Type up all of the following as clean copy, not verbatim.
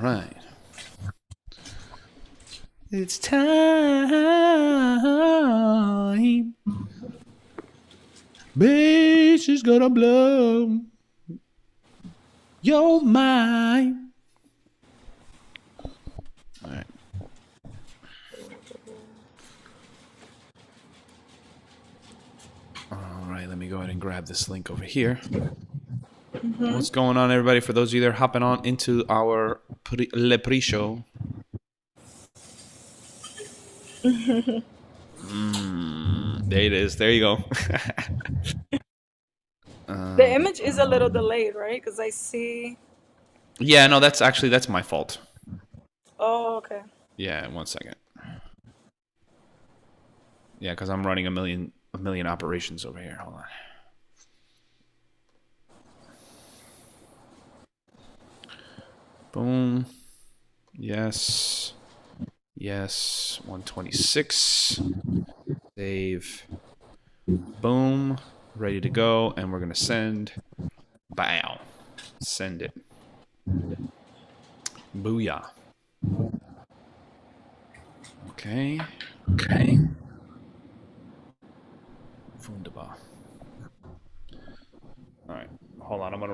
right. It's time. Bass is gonna blow your mind. All right. All right, let me go ahead and grab this link over here. Mm-hmm. What's going on, everybody? For those of you that are hopping on into our Le Pre-Show. There it is. There you go. The image is a little delayed, right? Because I see... Yeah, no, that's my fault. Oh, okay. Yeah, 1 second. Yeah, because I'm running a million operations over here. Hold on. Boom. Yes. 126. Save. Boom. Ready to go. And we're going to send. Bow. Send it. Booyah. Okay. Wunderbar. All right. Hold on. I'm gonna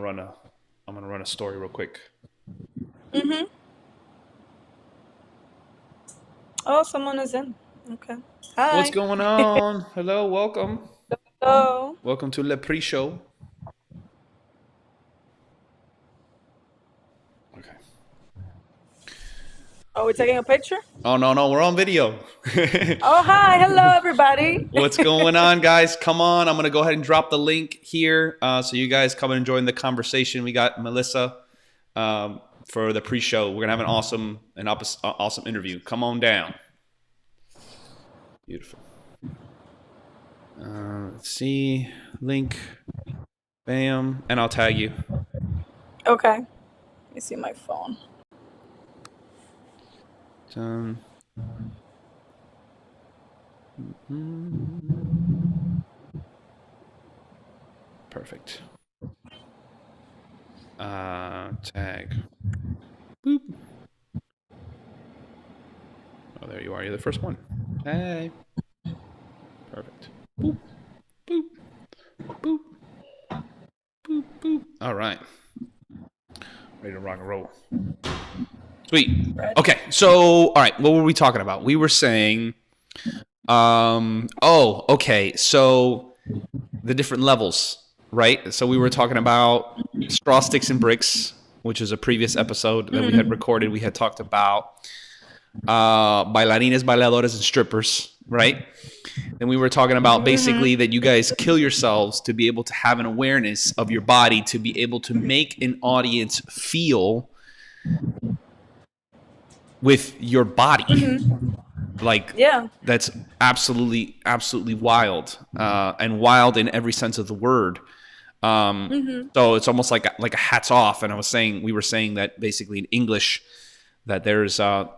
run a story real quick. Mm-hmm. Oh, someone is in. Okay. Hi. What's going on? Hello. Welcome. Hello. Welcome to Le Pre-Show. Okay. Oh, we're taking a picture? Oh, no. We're on video. Oh, hi. Hello, everybody. What's going on, guys? Come on. I'm going to go ahead and drop the link here so you guys come and join the conversation. We got Melissa for the pre-show. We're going to have an awesome interview. Come on down. Beautiful. Let's see. Link. Bam. And I'll tag you. Okay. Let me see my phone. Done. Perfect. Tag. Boop. Oh, there you are. You're the first one. Hey. Perfect. Boop. Boop. Boop. Boop. Boop. All right. Ready to rock and roll. Sweet. Okay. So, all right. What were we talking about? We were saying, okay. So the different levels, right? So we were talking about straw, sticks, and bricks, which is a previous episode that we had recorded. We had talked about bailarines, bailadores, and strippers, right? And we were talking about basically that you guys kill yourselves to be able to have an awareness of your body, to be able to make an audience feel with your body. Like, yeah, that's absolutely wild, and wild in every sense of the word. So it's almost like a hats off. And we were saying that basically in English that there's a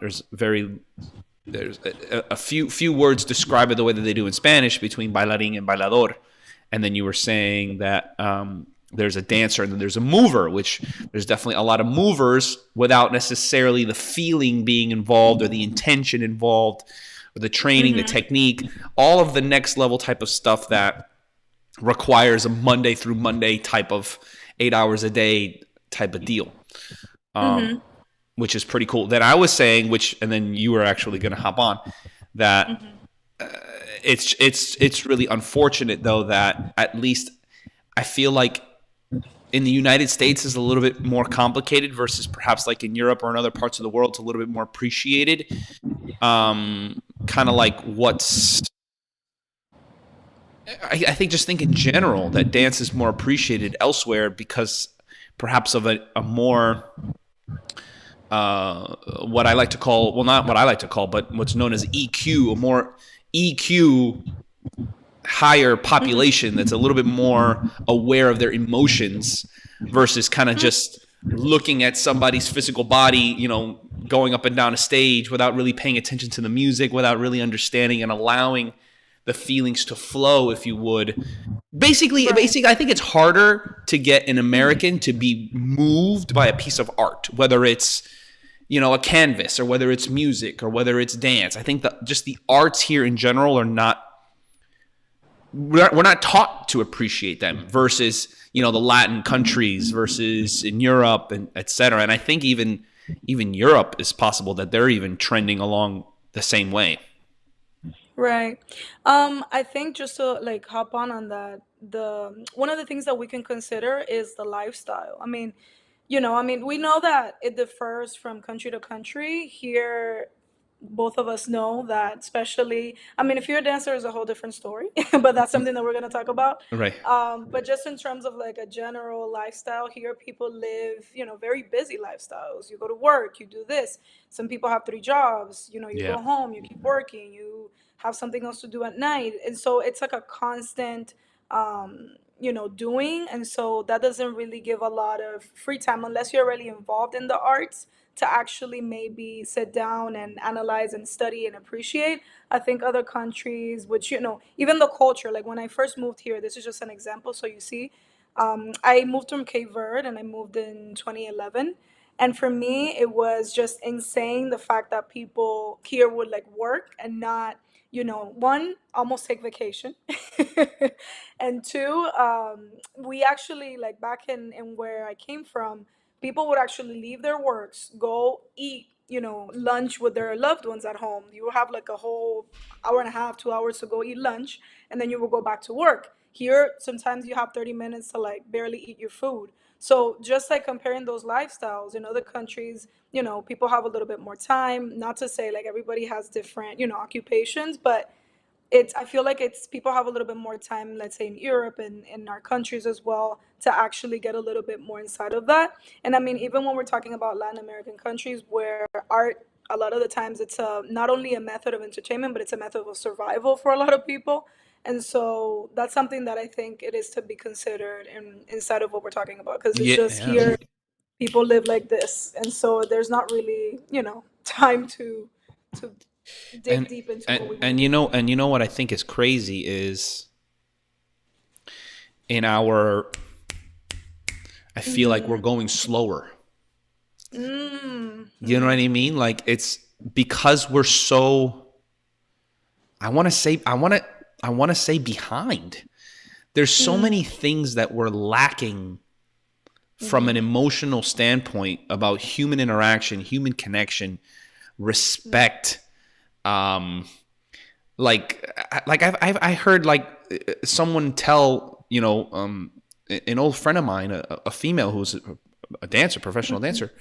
few words describe it the way that they do in Spanish between bailarín and bailador. And then you were saying that there's a dancer and then there's a mover, which there's definitely a lot of movers without necessarily the feeling being involved or the intention involved or the training, the technique, all of the next level type of stuff that requires a Monday through Monday type of 8 hours a day type of deal, which is pretty cool. Then I was saying, and then you were actually going to hop on, that it's really unfortunate though that at least I feel like in the United States is a little bit more complicated versus perhaps like in Europe or in other parts of the world, it's a little bit more appreciated. Kind of like I think in general that dance is more appreciated elsewhere because perhaps of a more what I like to call, well, not what I like to call, but what's known as EQ, a more EQ higher population that's a little bit more aware of their emotions versus kind of just looking at somebody's physical body, going up and down a stage without really paying attention to the music, without really understanding and allowing the feelings to flow, if you would. Basically, I think it's harder to get an American to be moved by a piece of art, whether it's, a canvas, or whether it's music, or whether it's dance. I think that just the arts here in general are not, we're not taught to appreciate them versus, the Latin countries versus in Europe and et cetera. And I think even Europe is possible that they're even trending along the same way. Right. I think just to like hop on that, the one of the things that we can consider is the lifestyle. We know that it differs from country to country. Here, both of us know that, especially, if you're a dancer, is a whole different story, but that's something that we're going to talk about. Right. But just in terms of like a general lifestyle, here people live, very busy lifestyles. You go to work, you do this. Some people have three jobs. You Yeah. go home, you keep working, you have something else to do at night, and so it's like a constant, doing, and so that doesn't really give a lot of free time unless you're really involved in the arts to actually maybe sit down and analyze and study and appreciate. I think other countries, which, even the culture, like when I first moved here, this is just an example. So you see, I moved from Cape Verde and I moved in 2011. And for me, it was just insane the fact that people here would like work and not, one, almost take vacation. And two, we actually, like back in where I came from, people would actually leave their works, go eat, lunch with their loved ones at home. You would have like a whole hour and a half, 2 hours to go eat lunch, and then you will go back to work. Here, sometimes you have 30 minutes to like barely eat your food. So just like comparing those lifestyles in other countries, people have a little bit more time. Not to say like everybody has different, occupations, but it's I feel like it's people have a little bit more time, let's say in Europe and in our countries as well, to actually get a little bit more inside of that. And even when we're talking about Latin American countries where art, a lot of the times it's not only a method of entertainment, but it's a method of survival for a lot of people. And so that's something that I think it is to be considered inside of what we're talking about, because it's Yeah. just Yeah. here people live like this, and so there's not really time to dig And deep into and what we want and to do. what I think is crazy is in our I feel like we're going slower. Mm, You know what I mean? Like it's because we're so I want to say behind. There's so mm, many things that we're lacking from an emotional standpoint about human interaction, human connection, respect. Um, I heard like someone tell an old friend of mine, a female who's a dancer, professional dancer,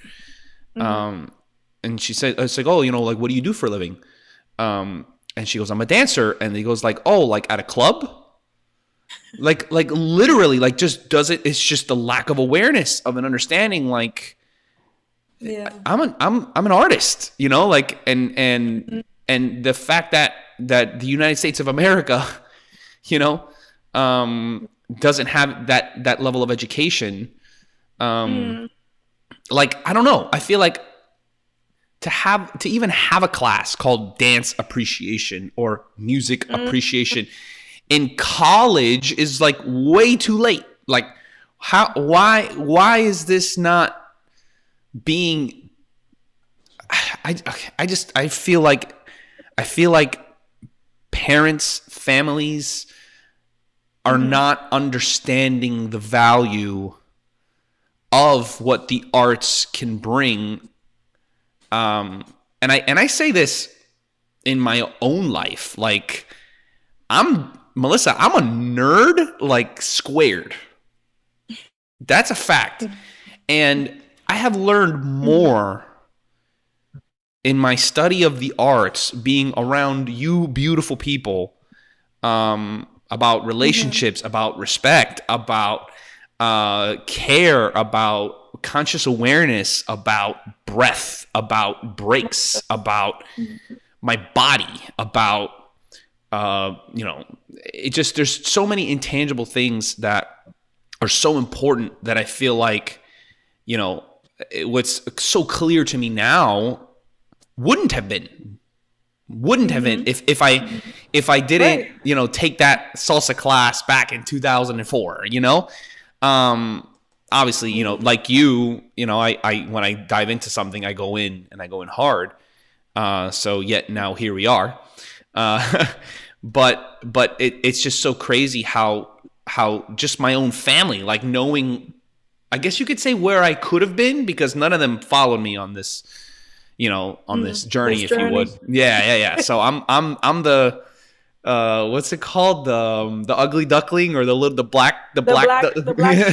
and she said, it's like, oh, like, what do you do for a living? And she goes, I'm a dancer. And he goes like, oh, like at a club? Like literally, like just does it. It's just the lack of awareness of an understanding. Like yeah. I'm an artist, like, and the fact that the United States of America, doesn't have that level of education. Like, I don't know. I feel like to even have a class called dance appreciation or music appreciation in college is like way too late. Like why is this not being I feel like parents, families are not understanding the value of what the arts can bring. And I say this in my own life. Like Melissa, I'm a nerd, like squared. That's a fact. And I have learned more in my study of the arts, being around you beautiful people, about relationships, about respect, about care, about conscious awareness, about breath, about breaks, about my body, about it just, there's so many intangible things that are so important that I feel like what's so clear to me now wouldn't have been if I didn't Right. take that salsa class back in 2004. obviously, like I when I dive into something, I go in and I go in hard. So yet now here we are. Uh, but it's just so crazy how just my own family, like knowing, I guess you could say where I could have been, because none of them followed me on this, on this journey, This if you journey. would. Yeah. So I'm the what's it called, the ugly duckling, or the black The black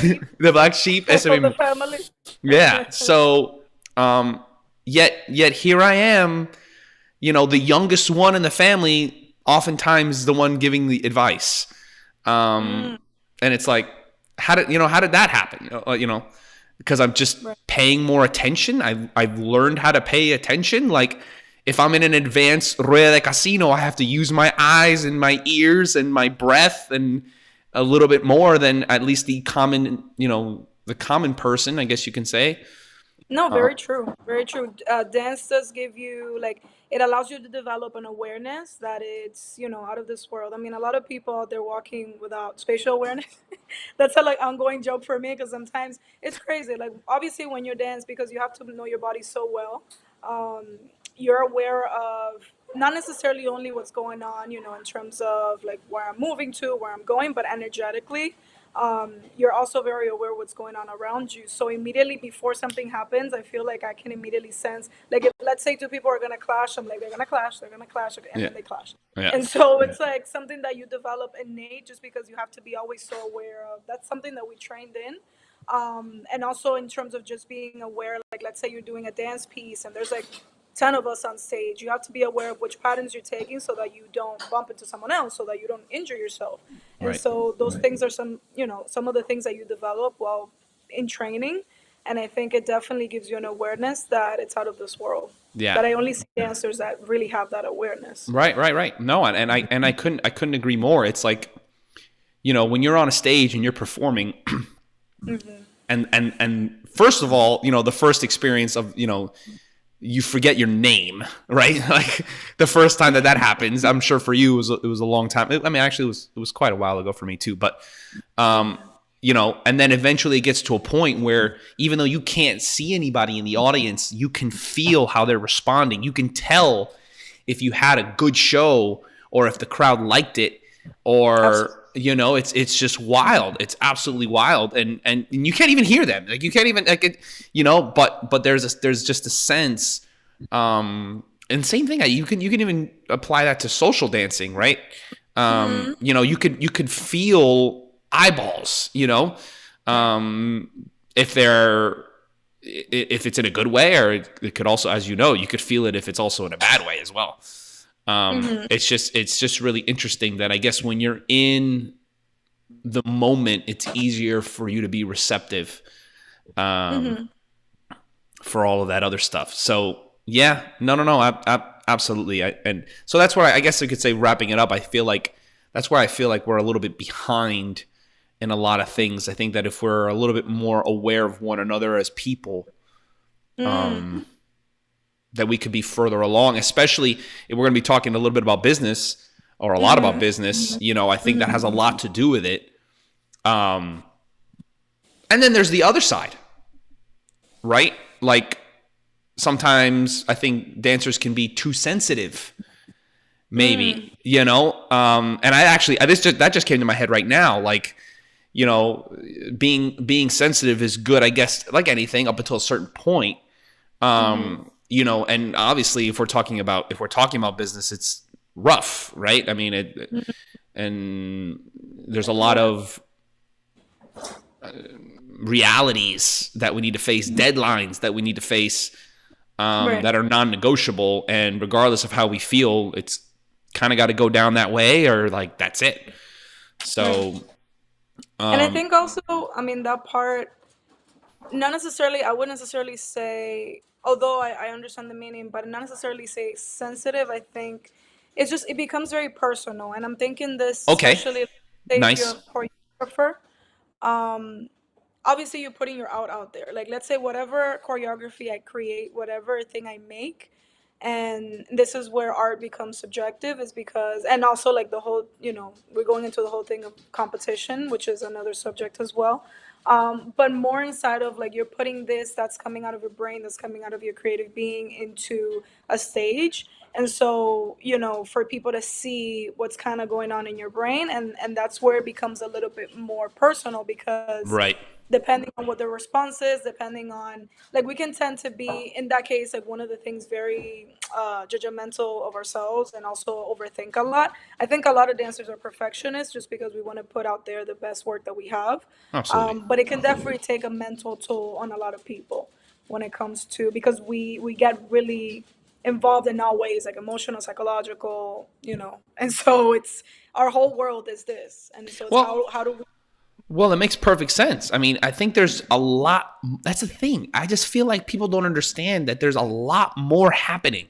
sheep the black sheep. Ese of the mismo. family. Yeah. So yet here I am, the youngest one in the family, oftentimes the one giving the advice. Mm, And it's like, how did that happen? Because I'm just right. paying more attention. I've learned how to pay attention. Like, if I'm in an advanced rueda de casino, I have to use my eyes and my ears and my breath, and a little bit more than at least the common person, I guess you can say. No, Uh, very true. Very true. Dance does give you, like, it allows you to develop an awareness that it's, out of this world. I mean, a lot of people out there walking without spatial awareness. That's a like ongoing joke for me, because sometimes it's crazy. Like, obviously when you dance, because you have to know your body so well, um, you're aware of not necessarily only what's going on, in terms of like where I'm moving to, where I'm going, but energetically. You're also very aware what's going on around you. So immediately before something happens, I feel like I can immediately sense, like, if let's say two people are gonna clash, I'm like, they're gonna clash, okay, and yeah, then they clash. yeah, And so it's like something that you develop innate, just because you have to be always so aware of. That's something that we trained in. And also in terms of just being aware, like, let's say you're doing a dance piece and there's like 10 of us on stage, you have to be aware of which patterns you're taking so that you don't bump into someone else, so that you don't injure yourself. And right, so those things are some of the things that you develop while in training. And I think it definitely gives you an awareness that it's out of this world. yeah, That I only see dancers that really have that awareness. right. No, and I couldn't agree more. It's like, when you're on a stage and you're performing, and first of all, the first experience of, you forget your name, right? Like, the first time that happens, I'm sure for you it was a long time. I mean, actually, it was quite a while ago for me too. But and then eventually it gets to a point where, even though you can't see anybody in the audience, you can feel how they're responding. You can tell if you had a good show, or if the crowd liked it, or it's just wild. It's absolutely wild, and you can't even hear them. Like, you can't even, like, but there's just a sense. And same thing, you can even apply that to social dancing, right? You could feel eyeballs, if it's in a good way, or it could also, as you could feel it if it's also in a bad way as well. It's just really interesting that, I guess, when you're in the moment, it's easier for you to be receptive, for all of that other stuff. So yeah, no, absolutely. And so that's where I guess I could say, wrapping it up, I feel like that's where I feel like we're a little bit behind in a lot of things. I think that if we're a little bit more aware of one another as people, that we could be further along, especially if we're going to be talking a little bit about business, or a lot about business. I think that has a lot to do with it. And then there's the other side, right? Like, sometimes I think dancers can be too sensitive, maybe, and that just came to my head right now. Like, being sensitive is good, I guess, like anything, up until a certain point. And obviously, if we're talking about business, it's rough, right? I mean, and there's a lot of realities that we need to face, deadlines that we need to face, Right. that are non-negotiable. And regardless of how we feel, it's kind of got to go down that way, or like, that's it. So, And I think also, I mean, that part, not necessarily, I wouldn't necessarily say, although I understand the meaning, but not necessarily say sensitive. I think it becomes very personal. And I'm thinking this, okay, especially, say if you're nice. a choreographer, um, obviously you're putting your out there. Like, let's say whatever choreography I create, whatever thing I make, and this is where art becomes subjective, is because, and also like the whole, we're going into the whole thing of competition, which is another subject as well. but more inside of like you're putting this that's coming out of your brain, that's coming out of your creative being into a stage. And so, for people to see what's kind of going on in your brain, and that's where it becomes a little bit more personal, because Right. depending on what the response is, depending on, like, we can tend to be in that case, like, one of the things, very judgmental of ourselves, and also overthink a lot. I think a lot of dancers are perfectionists just because we want to put out there the best work that we have. Absolutely. But it can definitely take a mental toll on a lot of people when it comes to, because we get really involved in all ways, like emotional, psychological, and so it's our whole world is this, and so it's Well, how do we. Well, it makes perfect sense. I mean, I think there's a lot. That's the thing. I just feel like people don't understand that there's a lot more happening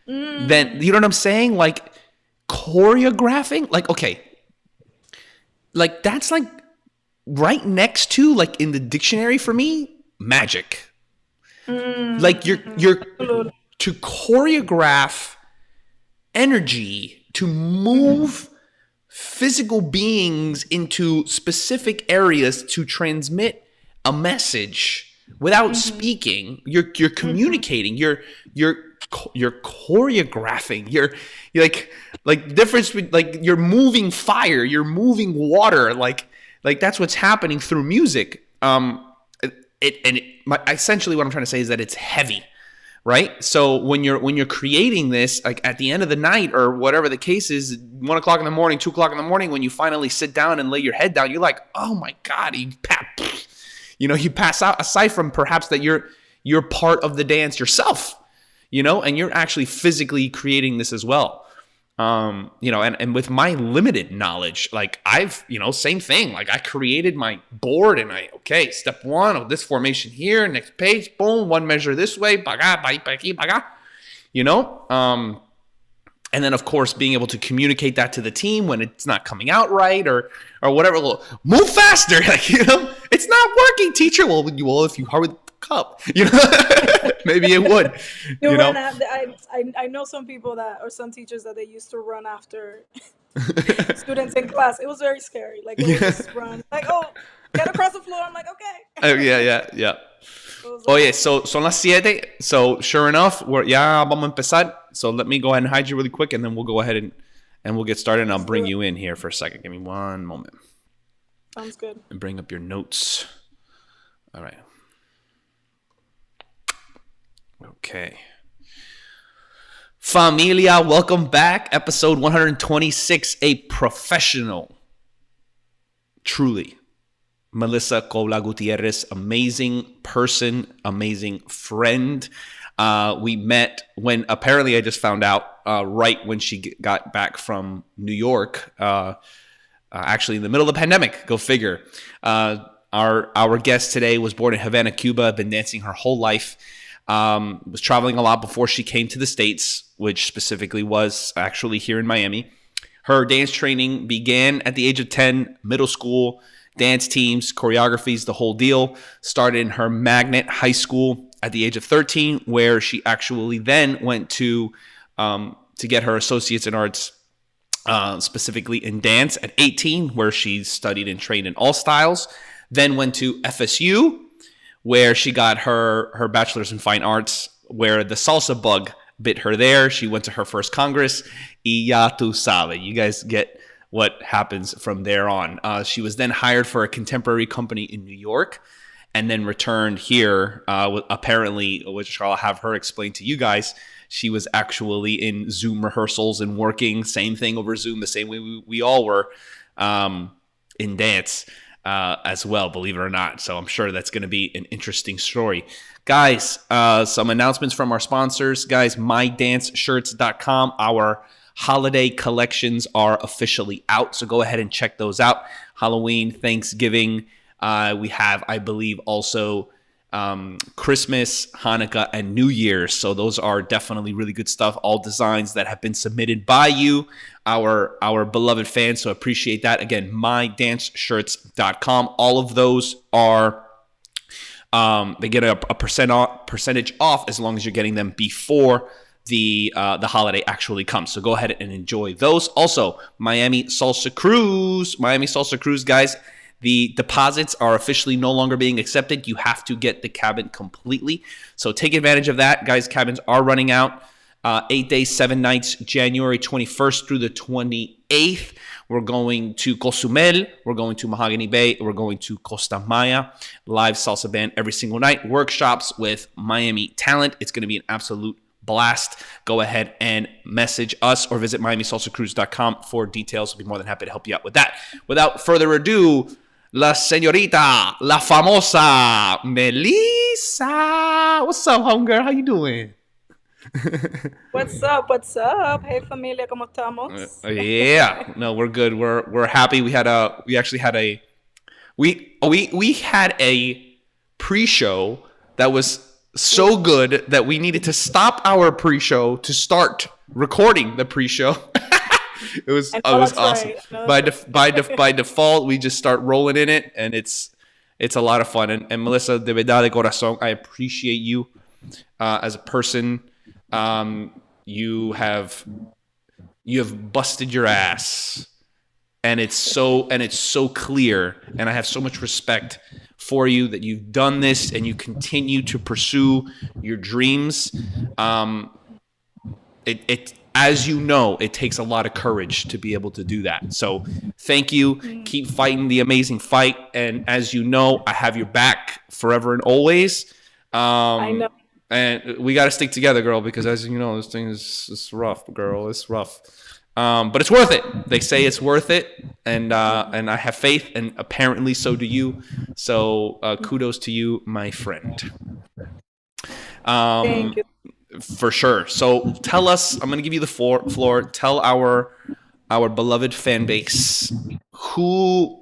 than, you know what I'm saying? Like choreographing. Like, okay, like that's like right next to, like in the dictionary for me, magic. Like you're to choreograph energy, to move physical beings into specific areas to transmit a message without speaking. You're communicating. You're choreographing. You're like difference between, like, you're moving fire. You're moving water. Like that's what's happening through music. Essentially what I'm trying to say is that it's heavy. Right. So when you're creating this, like at the end of the night or whatever the case is, 1 o'clock in the morning, 2 o'clock in the morning, when you finally sit down and lay your head down, you're like, oh my God, you pass out, aside from perhaps that you're part of the dance yourself, and you're actually physically creating this as well. And with my limited knowledge, like I've, same thing. Like I created my board and step one of this formation here, next page, boom, one measure this way, baga, aquí, baga, and then of course being able to communicate that to the team when it's not coming out right or whatever. Move faster, like, it's not working, teacher. Well, if you hurry the up, maybe it would. Run after, I know some people that, or some teachers that they used to run after students in class. It was very scary. Like they would just run, like, oh, get across the floor. I'm like, okay. Oh yeah. Oye, so son las 7. So sure enough, ya vamos a empezar. So let me go ahead and hide you really quick, and then we'll go ahead and we'll get started. And I'll bring you in here for a second. Give me one moment. Sounds good. And bring up your notes. All right. Okay. Familia, welcome back. Episode 126, a professional. Truly. Melissa Cobblah Gutierrez, amazing person, amazing friend. We met when, apparently I just found out, right when she got back from New York, actually in the middle of the pandemic, go figure. Our guest today was born in Havana, Cuba, been dancing her whole life. Was traveling a lot before she came to the States, which specifically was actually here in Miami. Her dance training began at the age of 10, middle school, dance teams, choreographies, the whole deal. Started in her magnet high school at the age of 13, where she actually then went to get her associates in arts, specifically in dance at 18, where she studied and trained in all styles. Then went to FSU, where she got her bachelor's in fine arts, where the salsa bug bit her there. She went to her first Congress. Y ya tú sabes. You guys get what happens from there on. She was then hired for a contemporary company in New York and then returned here. Apparently, which I'll have her explain to you guys, she was actually in Zoom rehearsals and working, same thing over Zoom, the same way we all were, in dance. As well, believe it or not. So I'm sure that's going to be an interesting story. Guys, some announcements from our sponsors. Guys, mydanceshirts.com. Our holiday collections are officially out, so go ahead and check those out. Halloween, Thanksgiving. We have, I believe, also Christmas, Hanukkah, and New Year's. So those are definitely really good stuff. All designs that have been submitted by you, our beloved fans. So appreciate that. Again, mydanceshirts.com. All of those are they get a percentage off as long as you're getting them before the holiday actually comes. So go ahead and enjoy those. Also, Miami Salsa Cruise, guys. The deposits are officially no longer being accepted. You have to get the cabin completely. So take advantage of that. Guys, cabins are running out. 8 days, 7 nights, January 21st through the 28th. We're going to Cozumel. We're going to Mahogany Bay. We're going to Costa Maya. Live salsa band every single night. Workshops with Miami talent. It's going to be an absolute blast. Go ahead and message us or visit MiamiSalsaCruise.com for details. We'll be more than happy to help you out with that. Without further ado, la señorita, la famosa Melissa. What's up, homegirl? How you doing? What's up? What's up? Hey familia, ¿cómo estamos? Yeah, no, we're good. We're happy. We had a pre-show that was so good that we needed to stop our pre-show to start recording the pre-show. It was awesome. Right. By default, we just start rolling in it, and it's a lot of fun. And Melissa, de verdad de corazón, I appreciate you as a person. You have busted your ass, and it's so clear, and I have so much respect for you that you've done this and you continue to pursue your dreams. It as you know, it takes a lot of courage to be able to do that. So thank you. Keep fighting the amazing fight, and as you know, I have your back forever and always. I know. And we got to stick together, girl, because as you know, this thing is rough, girl. It's rough. But it's worth it. They say it's worth it. And I have faith, and apparently so do you. So kudos to you, my friend. Thank you. For sure. So tell us, I'm going to give you the floor. Tell our beloved fan base who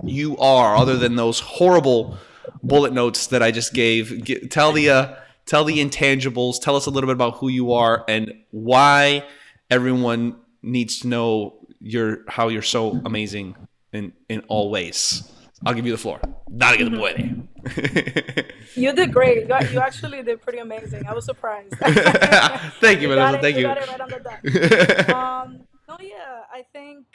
you are, other than those horrible bullet notes that I just gave. Tell the intangibles. Tell us a little bit about who you are and why everyone needs to know how you're so amazing in all ways. I'll give you the floor. Dale que tú puedes. You did great. You actually did pretty amazing. I was surprised. Thank you, Melissa. Thank you. You got it right on the dot. No, yeah, I think,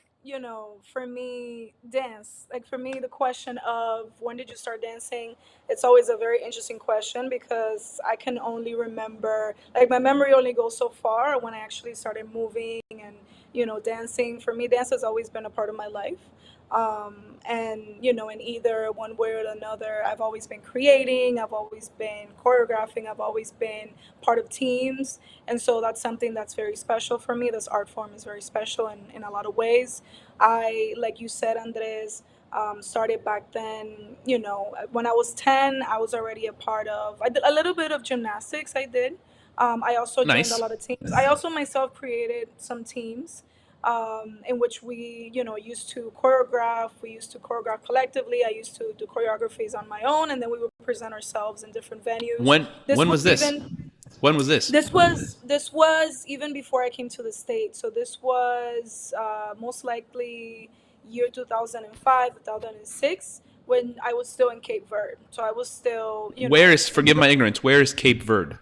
for me, dance. Like for me, the question of when did you start dancing? It's always a very interesting question because I can only remember, like my memory only goes so far when I actually started moving and, dancing. For me, dance has always been a part of my life. And in either one way or another, I've always been creating, I've always been choreographing, I've always been part of teams. And so that's something that's very special for me. This art form is very special in a lot of ways. I, like you said, Andres, started back then. When I was 10, I was already a part of, I did a little bit of gymnastics. I did. I also joined a Nice. lot of teams. I also myself created some teams, in which we, used to choreograph. We used to choreograph collectively. I used to do choreographies on my own, and then we would present ourselves in different venues. When was this? When was this? This was even before I came to the States. So this was most likely year 2005, 2006, when I was still in Cape Verde. So I was still, Forgive my ignorance, where is Cape Verde?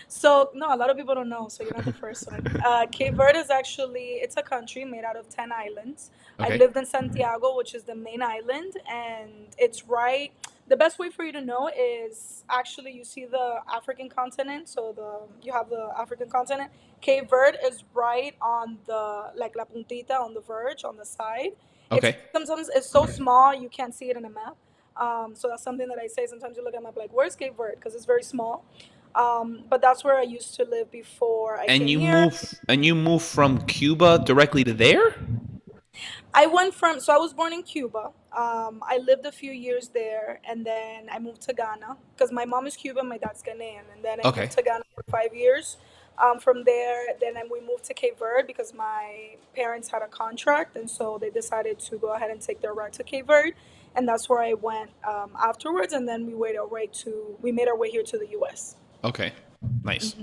So no, a lot of people don't know. So you're not the first one. Cape Verde is actually, it's a country made out of 10 islands. I Okay. lived in Santiago, which is the main island, and it's right. The best way for you to know is actually you see the African continent. So you have the African continent. Cape Verde is right on the, like la puntita, on the verge, on the side. It's Okay. sometimes it's so small you can't see it in a map. So that's something that I say. Sometimes you look at a map like, where's Cape Verde? Because it's very small. But that's where I used to live before I And came here. you move from Cuba directly to there? So I was born in Cuba. I lived a few years there, and then I moved to Ghana because my mom is Cuban, my dad's Ghanaian, and then I moved Okay. to Ghana for 5 years. From there, we moved to Cape Verde because my parents had a contract, and so they decided to go ahead and take their ride to Cape Verde, and that's where I went afterwards. And then we made our way here to the U.S. Okay. Nice.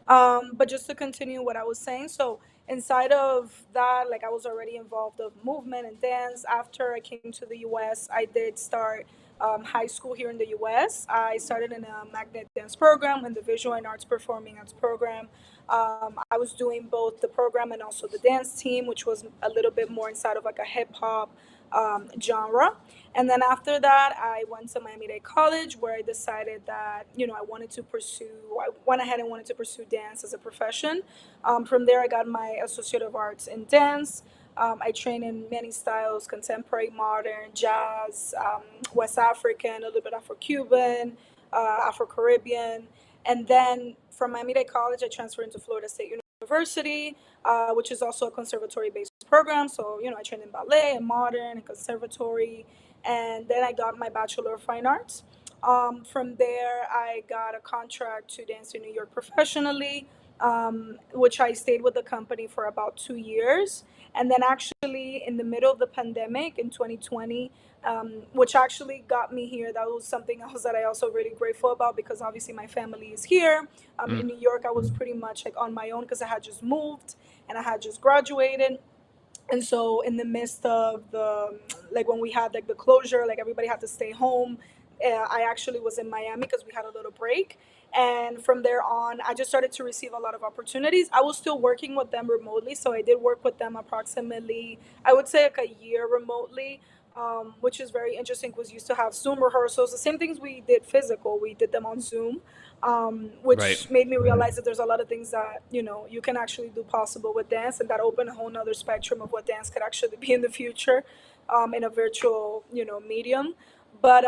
But just to continue what I was saying, so inside of that, like I was already involved of movement and dance. After I came to the U.S., I did start high school here in the U.S. I started in a magnet dance program and the visual and arts performing arts program. I was doing both the program and also the dance team, which was a little bit more inside of like a hip hop, genre. And then after that, I went to Miami-Dade College, where I decided that I wanted to pursue. I went ahead and wanted to pursue dance as a profession. From there, I got my Associate of Arts in dance. I train in many styles: contemporary, modern, jazz, West African, a little bit Afro-Cuban, Afro-Caribbean. And then from Miami-Dade College, I transferred into Florida State University, which is also a conservatory-based program. So, I trained in ballet and modern and conservatory. And then I got my Bachelor of Fine Arts. From there, I got a contract to dance in New York professionally, which I stayed with the company for about 2 years. And then, actually, in the middle of the pandemic in 2020, which actually got me here, that was something else that I also really grateful about, because obviously my family is here. Mm. In New York, I was pretty much like on my own because I had just moved and I had just graduated. And so in the midst of the, like, when we had like the closure, like everybody had to stay home, I actually was in Miami because we had a little break. And from there on, I just started to receive a lot of opportunities. I was still working with them remotely, so I did work with them approximately, I would say, like a year remotely. Which is very interesting because we used to have Zoom rehearsals, the same things we did physical, we did them on Zoom, Right. which made me realize that there's a lot of things that you can actually do possible with dance, and that opened a whole nother spectrum of what dance could actually be in the future, in a virtual medium. But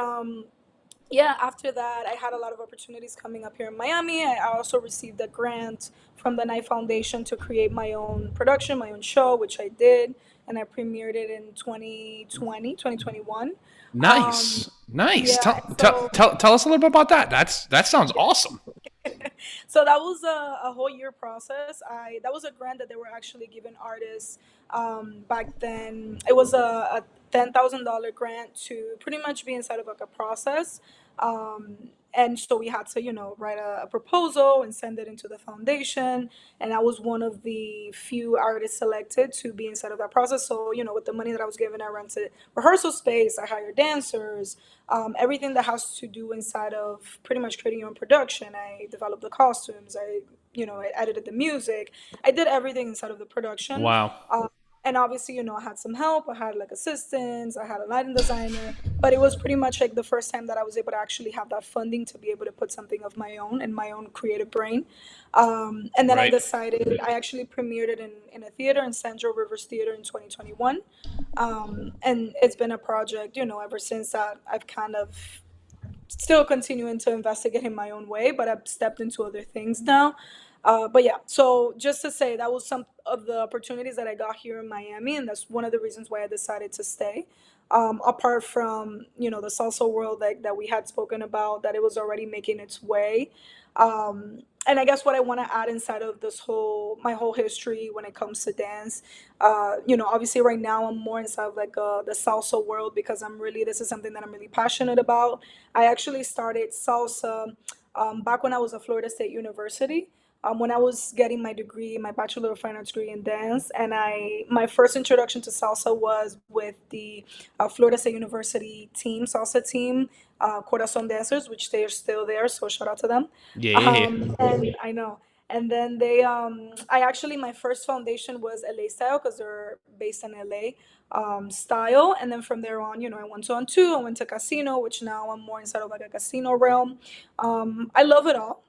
yeah, after that, I had a lot of opportunities coming up here in Miami. I also received a grant from the Knight Foundation to create my own production, my own show, which I did, and I premiered it in 2020, 2021. Um, Nice. Nice. yeah, Tell, and tell, so tell, tell us a little bit about that. That sounds awesome. so that was a whole year process. I That was a grant that they were actually giving artists back then. It was a $10,000 grant to pretty much be inside of like a process. And so we had to, write a proposal and send it into the foundation. And I was one of the few artists selected to be inside of that process. So, with the money that I was given, I rented rehearsal space, I hired dancers, everything that has to do inside of pretty much creating your own production. I developed the costumes. I edited the music. I did everything inside of the production. Wow. And obviously, I had some help. I had like assistants. I had a lighting designer. But it was pretty much like the first time that I was able to actually have that funding to be able to put something of my own and my own creative brain. And then I Right. decided, I actually premiered it in a theater in Sandro Rivers Theater in 2021. And it's been a project, ever since that I've kind of still continuing to investigate in my own way, but I've stepped into other things now. But yeah, so just to say, that was some of the opportunities that I got here in Miami, and that's one of the reasons why I decided to stay. Apart from the salsa world that we had spoken about, that it was already making its way. And I guess what I want to add inside of this whole my whole history when it comes to dance, obviously right now I'm more inside of like the salsa world, because this is something that I'm really passionate about. I actually started salsa back when I was at Florida State University. When I was getting my degree, my Bachelor of Fine Arts degree in dance, and my first introduction to salsa was with the Florida State University team, salsa team, Corazon Dancers, which they are still there, so shout out to them. Yeah, yeah, yeah. And I know. And then I actually, my first foundation was LA style, because they're based in LA style. And then from there on, I went on two, I went to casino, which now I'm more inside of like a casino realm. I love it all.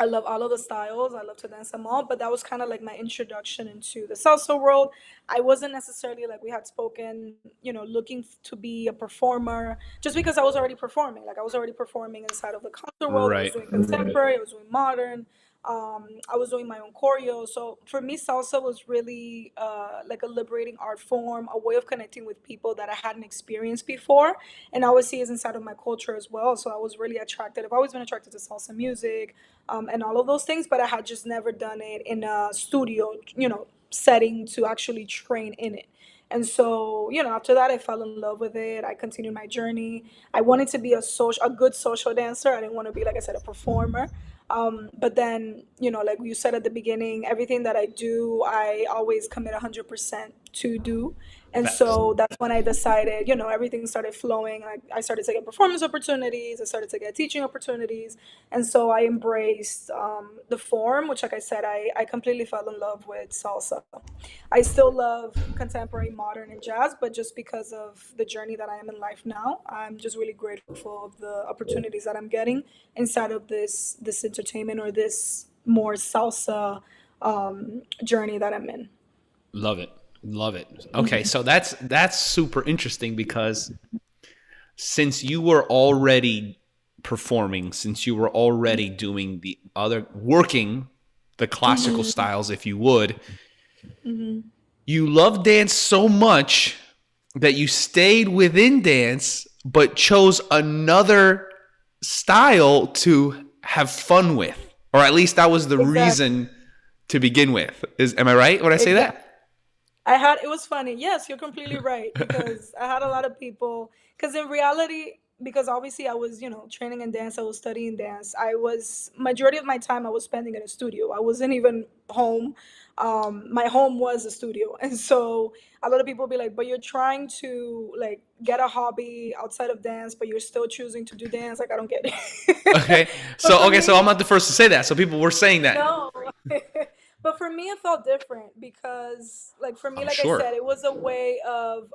I love all of the styles. I love to dance them all. But that was kind of like my introduction into the salsa world. I wasn't necessarily, like we had spoken, looking to be a performer, just because I was already performing. Like I was already performing inside of the concert world. I was Right. doing contemporary. I was doing modern. I was doing my own choreo. So for me, salsa was really like a liberating art form, a way of connecting with people that I hadn't experienced before, and obviously is inside of my culture as well. So I was really attracted. I've always been attracted to salsa music, and all of those things, but I had just never done it in a studio, setting to actually train in it. And so, after that, I fell in love with it. I continued my journey. I wanted to be a good social dancer. I didn't want to be, like I said, a performer. But then, like you said at the beginning, everything that I do, I always commit 100% to do. And Facts. so that's when I decided, everything started flowing. I started to get performance opportunities. I started to get teaching opportunities. And so I embraced the form, which, like I said, I completely fell in love with salsa. I still love contemporary, modern, and jazz, but just because of the journey that I am in life now, I'm just really grateful of the opportunities that I'm getting inside of this entertainment or this more salsa journey that I'm in. Love it. Love it. Okay, so that's super interesting because since you were already performing, since you were already doing the other working the classical Mm-hmm. styles, if you would, Mm-hmm. you love dance so much that you stayed within dance but chose another style to have fun with. Or at least that was the Exactly. reason to begin with. Am I right when I say Exactly. that? It was funny. Yes, you're completely right because I had a lot of people, because in reality, because obviously I was, training in dance, I was studying dance. Majority of my time I was spending in a studio. I wasn't even home. My home was a studio. And so a lot of people be like, but you're trying to like get a hobby outside of dance, but you're still choosing to do dance. Like, I don't get it. Okay. But So for okay, so I'm me, not the first to say that. So people were saying that. no. But for me, it felt different because, like, for me, I'm like I sure. said, it was a way of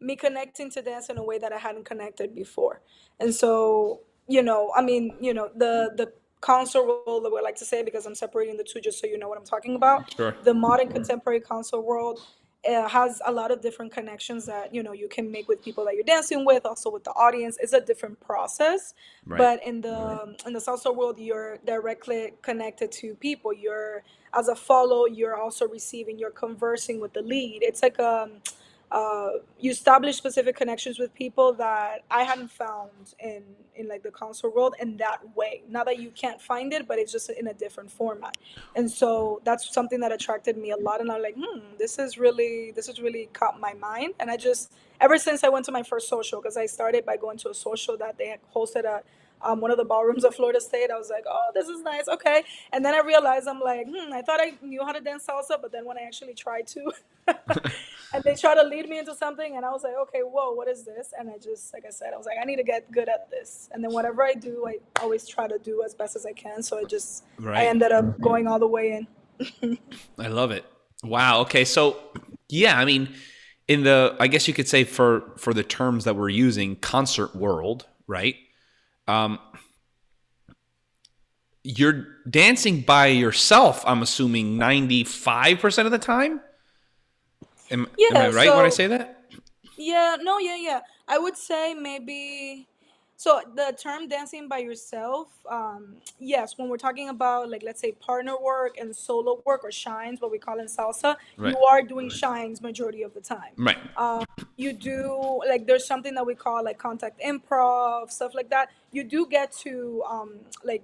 me connecting to dance in a way that I hadn't connected before. And so, I mean, the console world, I would like to say, because I'm separating the two, just so you know what I'm talking about. Sure. The modern contemporary console world has a lot of different connections that you can make with people that you're dancing with, also with the audience. It's a different process, Right. but in the salsa world, you're directly connected to people. You're as a follow, you're also receiving, you're conversing with the lead. It's like you establish specific connections with people that I hadn't found in like the console world in that way. Not that you can't find it, but it's just in a different format. And so that's something that attracted me a lot. And I'm like, this has really caught my mind. And I just ever since I went to my first social, because I started by going to a social that they had hosted at one of the ballrooms of Florida State. I was like, oh, this is nice. Okay. And then I realized I'm like, I thought I knew how to dance salsa, but then when I actually tried to, and they try to lead me into something, and I was like, okay, whoa, what is this? And I just, like I said, I was like, I need to get good at this. And then whatever I do, I always try to do as best as I can. So I Right. ended up going all the way in. I love it. Wow. Okay. So yeah, I mean, in the I guess you could say for the terms that we're using, concert world, right? Um, you're dancing by yourself. I'm assuming 95% of the time. Am I Yeah. right when I So say that? yeah, no, yeah, yeah. I would say maybe. So the term dancing by yourself, yes, when we're talking about like let's say partner work and solo work or shines, what we call in salsa, Right. you are doing shines majority of the time. Right. You do like there's something that we call like contact improv, stuff like that. You do get to like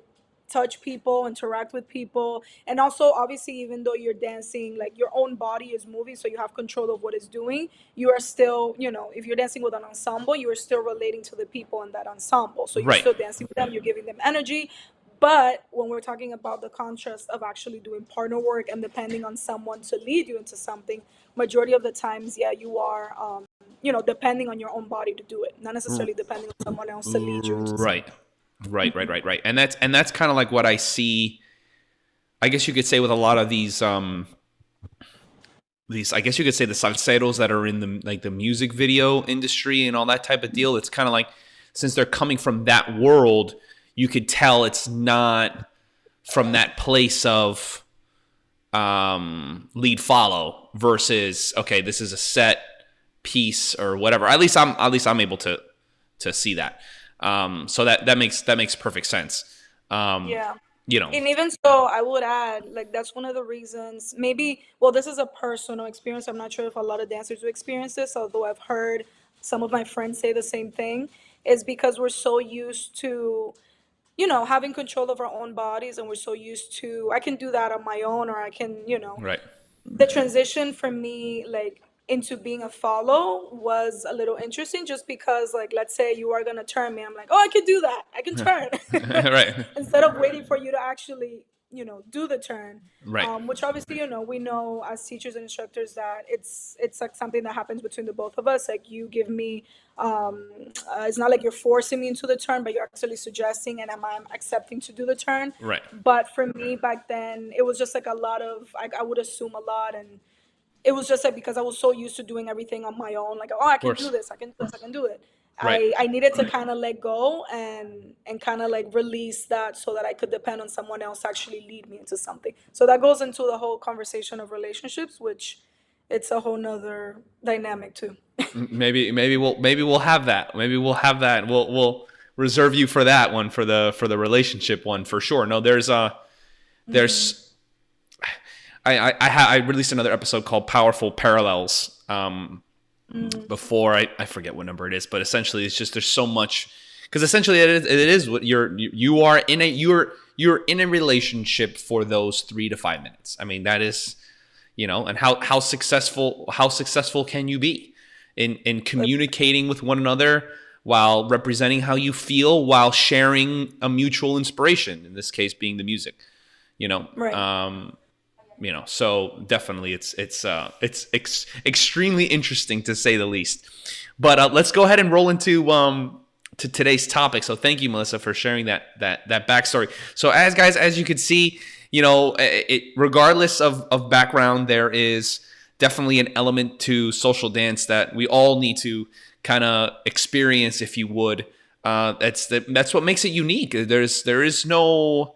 touch people, interact with people, and also obviously even though you're dancing, like your own body is moving, so you have control of what it's doing. You are still, if you're dancing with an ensemble, you are still relating to the people in that ensemble. So you're Right. still dancing with them, you're giving them energy. But when we're talking about the contrast of actually doing partner work and depending on someone to lead you into something, majority of the times, yeah, you are, depending on your own body to do it, not necessarily depending on someone else to lead you into Right. something. Right. And that's kind of like what I see. I guess you could say with a lot of these I guess you could say the salseros that are in the like the music video industry and all that type of deal. It's kind of like since they're coming from that world, you could tell it's not from that place of lead follow versus okay, this is a set piece or whatever. At least I'm able to see that. So that makes perfect sense. Um, Yeah. you know, And even so, I would add, like, that's one of the reasons. Maybe, well, this is a personal experience. I'm not sure if a lot of dancers do experience this, although I've heard some of my friends say the same thing, is because we're so used to, having control of our own bodies, and we're so used to, I can do that on my own, or I can, right. the transition for me like into being a follow was a little interesting just because like let's say you are going to turn me, I'm like, oh, I can do that, I can turn Right. instead of waiting for you to actually do the turn. Right. Which obviously, we know as teachers and instructors that it's like something that happens between the both of us. Like you give me, it's not like you're forcing me into the turn, but you're actually suggesting, and I'm accepting to do the turn. Right. But for me back then, it was just like a lot of, I would assume a lot, and it was just like because I was so used to doing everything on my own, like, oh, I Of can do course. this, I can do this, I can do it. Right. I needed to kind of let go and kind of like release that so that I could depend on someone else to actually lead me into something. So that goes into the whole conversation of relationships, which it's a whole nother dynamic too. Maybe we'll have that. Maybe we'll have that. We'll reserve you for that one, for the relationship one, for sure. No, there's I released another episode called Powerful Parallels. Before I forget what number it is, but essentially it's just there's so much, because essentially it is what you are in a you're in a relationship for those 3 to 5 minutes. I mean, that is, and how successful can you be in communicating with one another while representing how you feel, while sharing a mutual inspiration, in this case being the music. Right. So definitely it's extremely interesting, to say the least. But let's go ahead and roll into to today's topic. So thank you, Melissa, for sharing that backstory. So as you could see, regardless of background, there is definitely an element to social dance that we all need to kind of experience, if you would. That's what makes it unique. There is no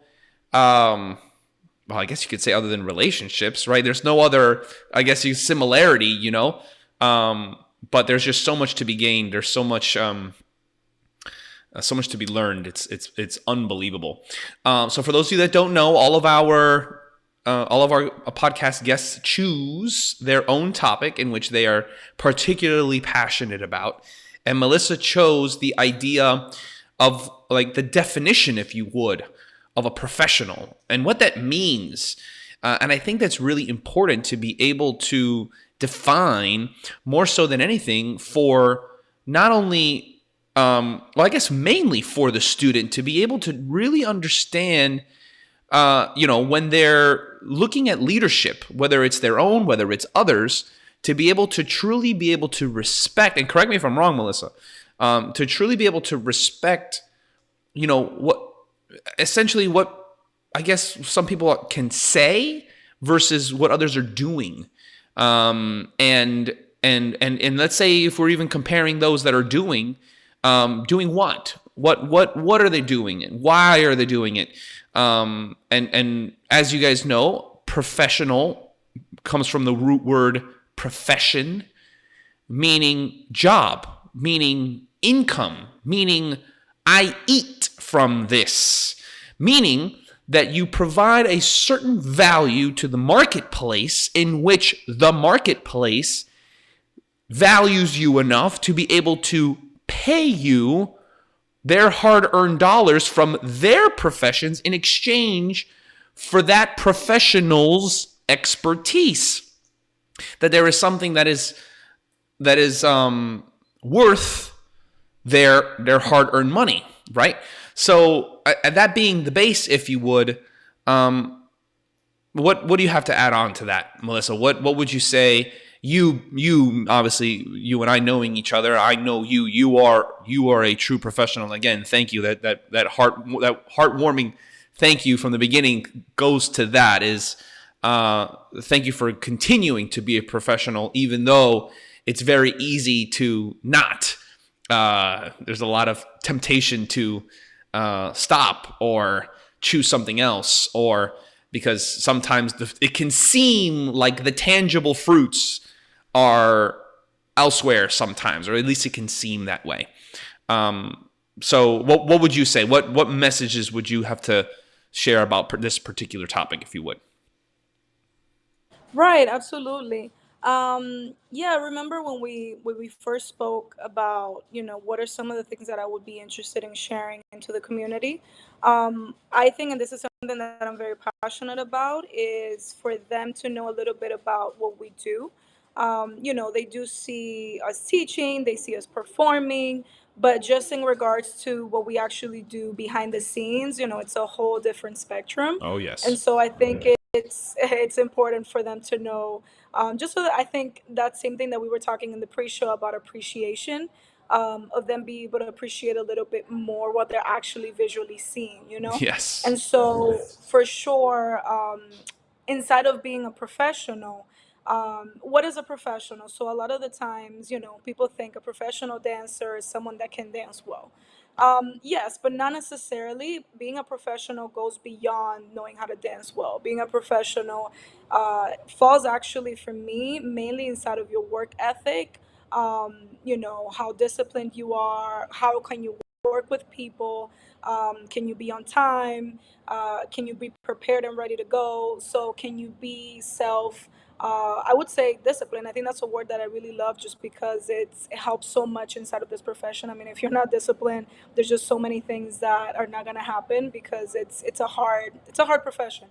well, I guess you could say, other than relationships, right? There's no other, I guess, similarity, but there's just so much to be gained. There's so much to be learned. It's unbelievable. So for those of you that don't know, all of our podcast guests choose their own topic in which they are particularly passionate about, and Melissa chose the idea of, like, the definition, if you would, of a professional and what that means. And I think that's really important to be able to define, more so than anything, for not only, I guess mainly for the student, to be able to really understand, when they're looking at leadership, whether it's their own, whether it's others, to be able to truly be able to respect, and correct me if I'm wrong, Melissa, to truly be able to respect, what I guess some people can say versus what others are doing. And let's say, if we're even comparing those that are doing what are they doing, and why are they doing it? And as you guys know, professional comes from the root word profession, meaning job, meaning income, meaning I eat from this, meaning that you provide a certain value to the marketplace, in which the marketplace values you enough to be able to pay you their hard-earned dollars from their professions in exchange for that professional's expertise. That there is something that is worth their hard-earned money, right? So that being the base, if you would, what do you have to add on to that, Melissa? What would you say? You obviously, you and I knowing each other, I know you. You are a true professional. Again, thank you. That heartwarming thank you from the beginning goes to that. Is thank you for continuing to be a professional, even though it's very easy to not. There's a lot of temptation to stop or choose something else, or because sometimes it can seem like the tangible fruits are elsewhere sometimes, or at least it can seem that way. So what would you say? What messages would you have to share about this particular topic, if you would? Right, absolutely. Yeah, I remember when we first spoke about, what are some of the things that I would be interested in sharing into the community. I think, and this is something that I'm very passionate about, is for them to know a little bit about what we do. They do see us teaching, they see us performing, But just in regards to what we actually do behind the scenes, it's a whole different spectrum. Oh, And yes. so I think it's important for them to know, just so that I think that same thing that we were talking in the pre-show about appreciation, of them be able to appreciate a little bit more what they're actually visually seeing. Yes. And so for sure, inside of being a professional, what is a professional? So a lot of the times, people think a professional dancer is someone that can dance well. Yes, but not necessarily. Being a professional goes beyond knowing how to dance well. Being a professional falls actually for me mainly inside of your work ethic. How disciplined you are. How can you work with people? Can you be on time? Can you be prepared and ready to go? So can you be I would say discipline. I think that's a word that I really love just because it helps so much inside of this profession. I mean, if you're not disciplined, there's just so many things that are not gonna happen because it's a hard profession.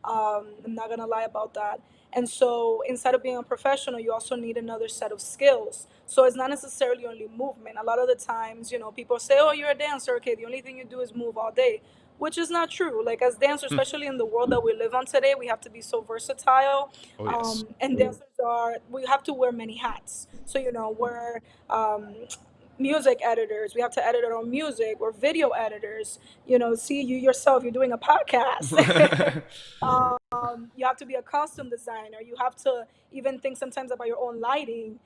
I'm not gonna lie about that. And so inside of being a professional, you also need another set of skills. So it's not necessarily only movement. A lot of the times, people say, "Oh, you're a dancer. Okay, the only thing you do is move all day." Which is not true. Like as dancers, Hmm. especially in the world that we live on today, we have to be so versatile. Oh, yes. And dancers we have to wear many hats. So we're music editors. We have to edit our own music. We're video editors. See you yourself. You're doing a podcast. You have to be a costume designer. You have to even think sometimes about your own lighting.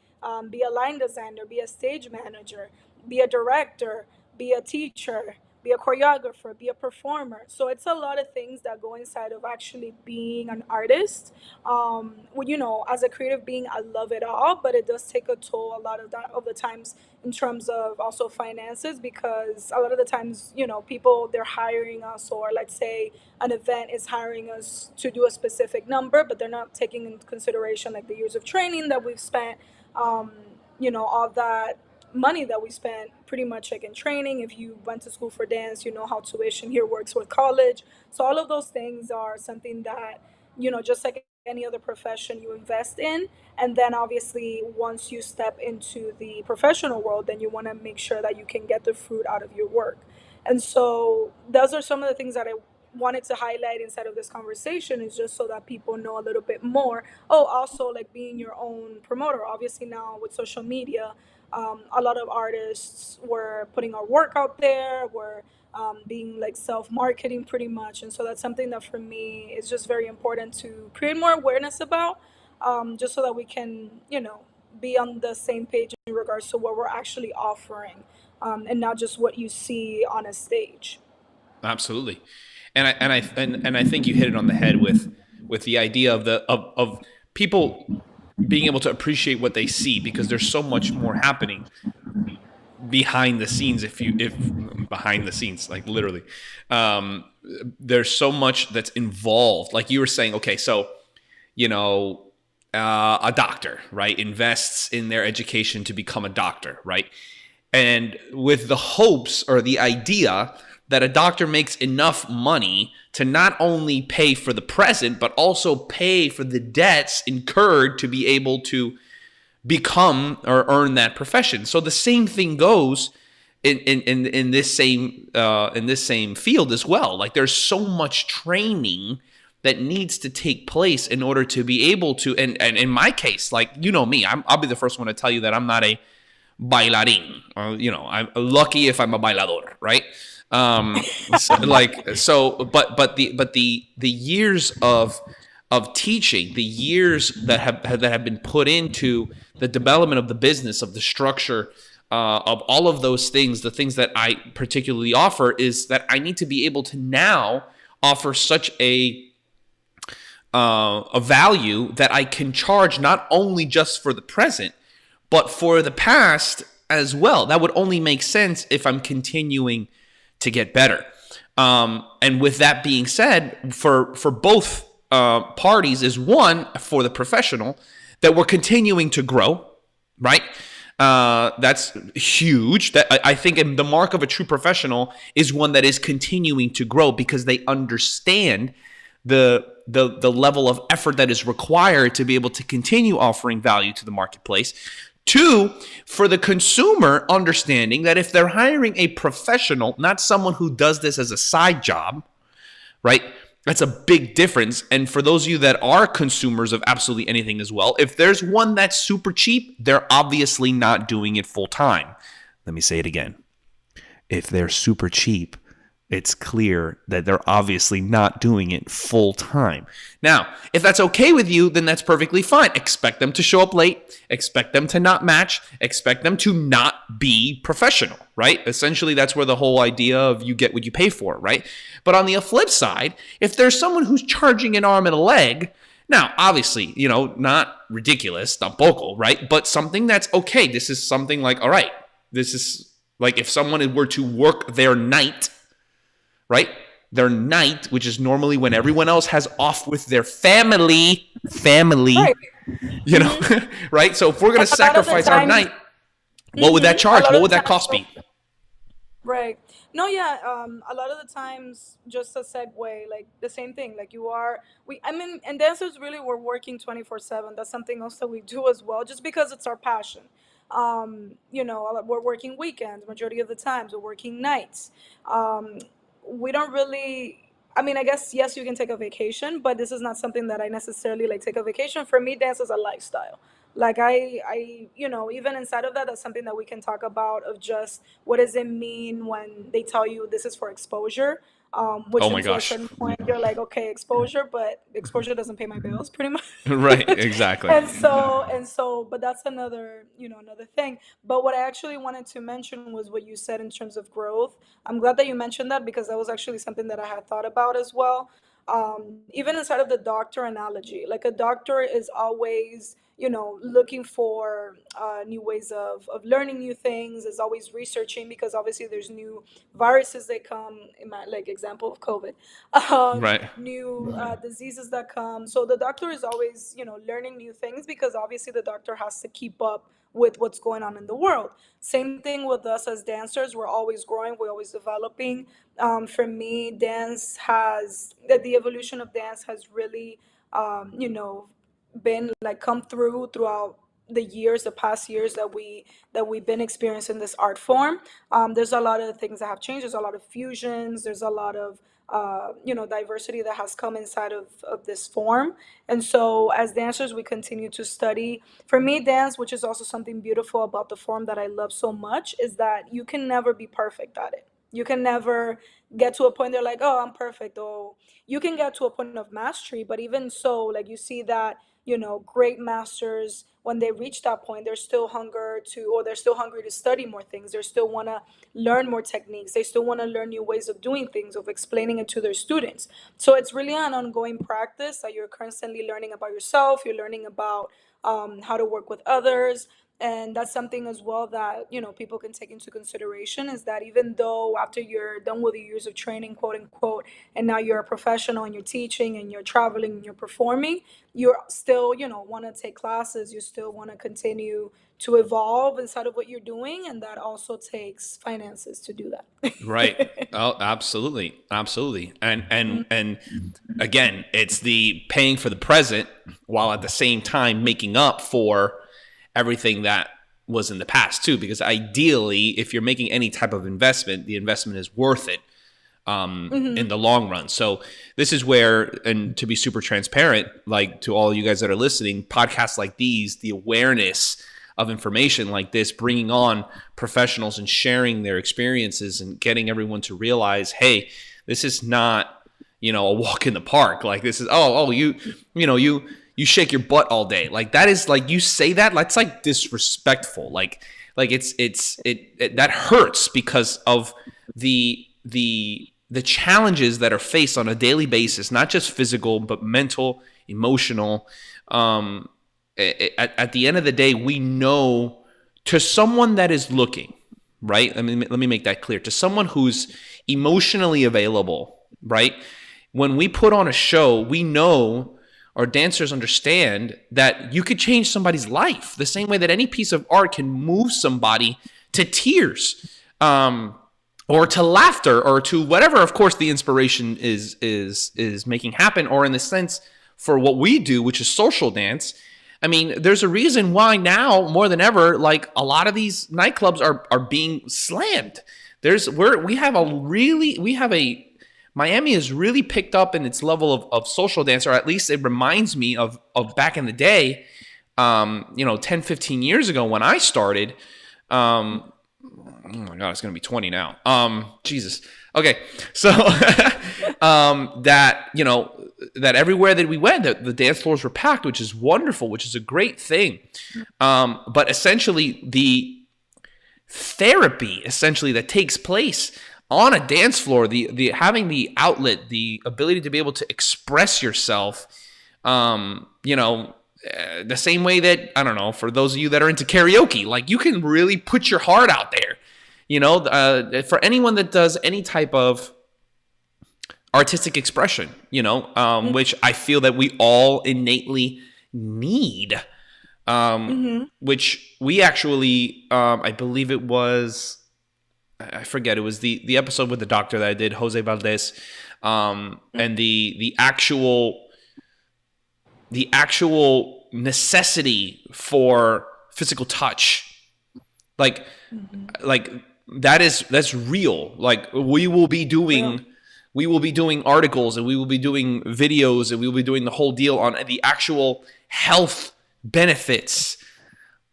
Be a line designer. Be a stage manager. Be a director. Be a teacher. Be a choreographer. Be a performer. So it's a lot of things that go inside of actually being an artist. Well, as a creative being, I love it all, but it does take a toll a lot of the times in terms of also finances, because a lot of the times, people they're hiring us, or let's say an event is hiring us to do a specific number, but they're not taking into consideration like the years of training that we've spent, um, all that money that we spent pretty much like in training. If you went to school for dance, you know how tuition here works with college. So all of those things are something that, just like any other profession, you invest in. And then obviously once you step into the professional world, then you want to make sure that you can get the fruit out of your work. And so those are some of the things that I wanted to highlight inside of this conversation, is just so that people know a little bit more. Oh, also like being your own promoter. Obviously now with social media, a lot of artists were putting our work out there, were being like self-marketing pretty much. And so that's something that for me is just very important to create more awareness about, just so that we can, be on the same page in regards to what we're actually offering, and not just what you see on a stage. Absolutely. And I think you hit it on the head with the idea of people being able to appreciate what they see, because there's so much more happening behind the scenes. If behind the scenes, like literally, um, there's so much that's involved. Like you were saying, okay, so you know, a doctor, right, invests in their education to become a doctor, right, and with the hopes or the idea that a doctor makes enough money to not only pay for the present, but also pay for the debts incurred to be able to become or earn that profession. So the same thing goes in this same field as well. Like there's so much training that needs to take place in order to be able to. And in my case, like me, I'll be the first one to tell you that I'm not a bailarín. I'm lucky if I'm a bailador, right? But the years of teaching, the years that have been put into the development of the business, of the structure, of all of those things, the things that I particularly offer is that I need to be able to now offer such a value that I can charge not only just for the present, but for the past as well. That would only make sense if I'm continuing to get better. And with that being said, for both parties is one, for the professional, that we're continuing to grow, right? That's huge. That I think the mark of a true professional is one that is continuing to grow because they understand the level of effort that is required to be able to continue offering value to the marketplace, Two, for the consumer, understanding that if they're hiring a professional, not someone who does this as a side job, right? That's a big difference. And for those of you that are consumers of absolutely anything as well, if there's one that's super cheap, they're obviously not doing it full time. Let me say it again. If they're super cheap, it's clear that they're obviously not doing it full time. Now, if that's okay with you, then that's perfectly fine. Expect them to show up late. Expect them to not match. Expect them to not be professional, right? Essentially, that's where the whole idea of you get what you pay for, right? But on the flip side, if there's someone who's charging an arm and a leg, now, obviously, not ridiculous, not vocal, right? But something that's okay. This is something like, all right, this is like if someone were to work their night, right? Their night, which is normally when everyone else has off with their family, Right. right? So if we're going to sacrifice our night, what would that charge? What would that cost me? Right. No, yeah. A lot of the times, just a segue, like the same thing. Like and dancers really we're working 24/7. That's something else that we do as well, just because it's our passion. We're working weekends majority of the times. We're working nights. We don't really. I mean, I guess yes, you can take a vacation, but this is not something that I necessarily like take a vacation. For me, dance is a lifestyle. Like even inside of that, that's something that we can talk about of just what does it mean when they tell you this is for exposure. Which Oh then my to a gosh. certain point you're like, okay, exposure, but exposure doesn't pay my bills, pretty much. Right, exactly. But that's another thing. But what I actually wanted to mention was what you said in terms of growth. I'm glad that you mentioned that because that was actually something that I had thought about as well. Even inside of the doctor analogy, like a doctor is always looking for new ways of learning new things, is always researching because obviously there's new viruses that come, in my like example of COVID, Right. new diseases that come. So the doctor is always learning new things because obviously the doctor has to keep up with what's going on in the world. Same thing with us as dancers. We're always growing, we're always developing. For me, the evolution of dance has really been like come throughout the past years that we've been experiencing this art form. There's a lot of things that have changed. There's a lot of fusions. There's a lot of diversity that has come inside of this form. And so as dancers, we continue to study. For me, dance, which is also something beautiful about the form that I love so much, is that you can never be perfect at it. You can never get to a point they're like, oh, I'm perfect. Oh, you can get to a point of mastery, but even so, like you see that great masters, when they reach that point, they're still hungry to study more things. They still want to learn more techniques. They still want to learn new ways of doing things, of explaining it to their students. So it's really an ongoing practice that you're constantly learning about yourself. You're learning about how to work with others. And that's something as well that people can take into consideration, is that even though after you're done with your years of training, quote unquote, and now you're a professional and you're teaching and you're traveling and you're performing, you're still want to take classes. You still want to continue to evolve inside of what you're doing, and that also takes finances to do Right. that. Oh, absolutely. Absolutely. And again, it's the paying for the present while at the same time making up for everything that was in the past too, because ideally, if you're making any type of investment, the investment is worth it in the long run. So this is where, and to be super transparent, like to all you guys that are listening, podcasts like these, the awareness of information like this, bringing on professionals and sharing their experiences and getting everyone to realize, hey, this is not, a walk in the park. Like this is, you shake your butt all day. Like that is like, you say that, that's like disrespectful. Like it that hurts because of the challenges that are faced on a daily basis, not just physical, but mental, emotional. At the end of the day, we know, to someone that is looking, right? I mean, let me make that clear. To someone who's emotionally available, right? When we put on a show, we know, our dancers understand that you could change somebody's life the same way that any piece of art can move somebody to tears, or to laughter, or to whatever, of course, the inspiration is making happen, or in the sense for what we do, which is social dance. I mean, there's a reason why now more than ever, like a lot of these nightclubs are being slammed. We have a really we have a Miami has really picked up in its level of social dance, or at least it reminds me of back in the day, 10, 15 years ago when I started. Oh my god, it's gonna be 20 now. Jesus. Okay, so that everywhere that we went, the dance floors were packed, which is wonderful, which is a great thing. But essentially, the therapy essentially that takes place on a dance floor, the having the outlet, the ability to be able to express yourself, the same way that, I don't know, for those of you that are into karaoke, like you can really put your heart out there. For anyone that does any type of artistic expression, which I feel that we all innately need, which we actually, I believe it was, I forget, it was the episode with the doctor that I did, Jose Valdez, and the actual necessity for physical touch, like that's real. Like we will be doing articles, and we will be doing videos, and we will be doing the whole deal on the actual health benefits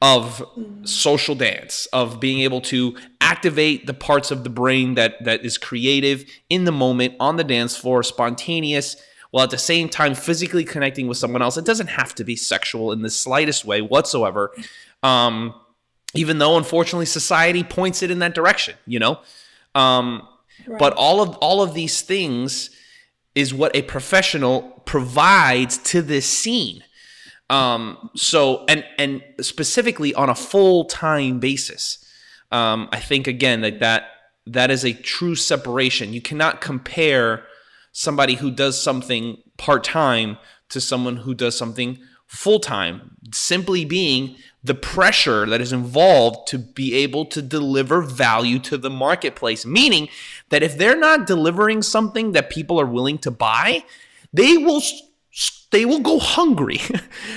of social dance, of being able to activate the parts of the brain that is creative in the moment on the dance floor, spontaneous, while at the same time physically connecting with someone else. It doesn't have to be sexual in the slightest way whatsoever, even though unfortunately society points it in that direction, Right. But all of these things is what a professional provides to this scene. So and specifically on a full-time basis, I think again that is a true separation. You cannot compare somebody who does something part-time to someone who does something full-time, simply being the pressure that is involved to be able to deliver value to the marketplace. Meaning that if they're not delivering something that people are willing to buy, they will go hungry.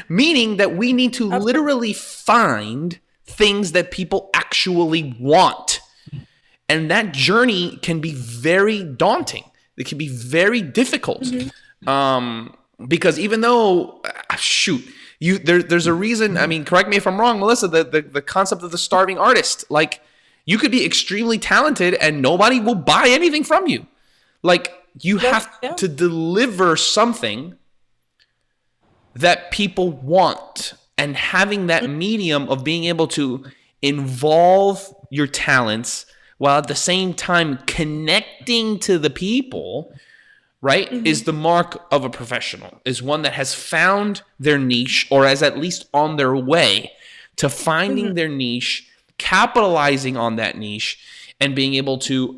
Meaning that we need to literally find things that people actually want. And that journey can be very daunting. It can be very difficult. Because even though, there's a reason. I mean, correct me if I'm wrong, Melissa, the concept of the starving artist. Like, you could be extremely talented and nobody will buy anything from you. Like, you have to deliver something that people want. And having that medium of being able to involve your talents while at the same time connecting to the people, right, is the mark of a professional, is one that has found their niche, or is at least on their way to finding their niche, capitalizing on that niche, and being able to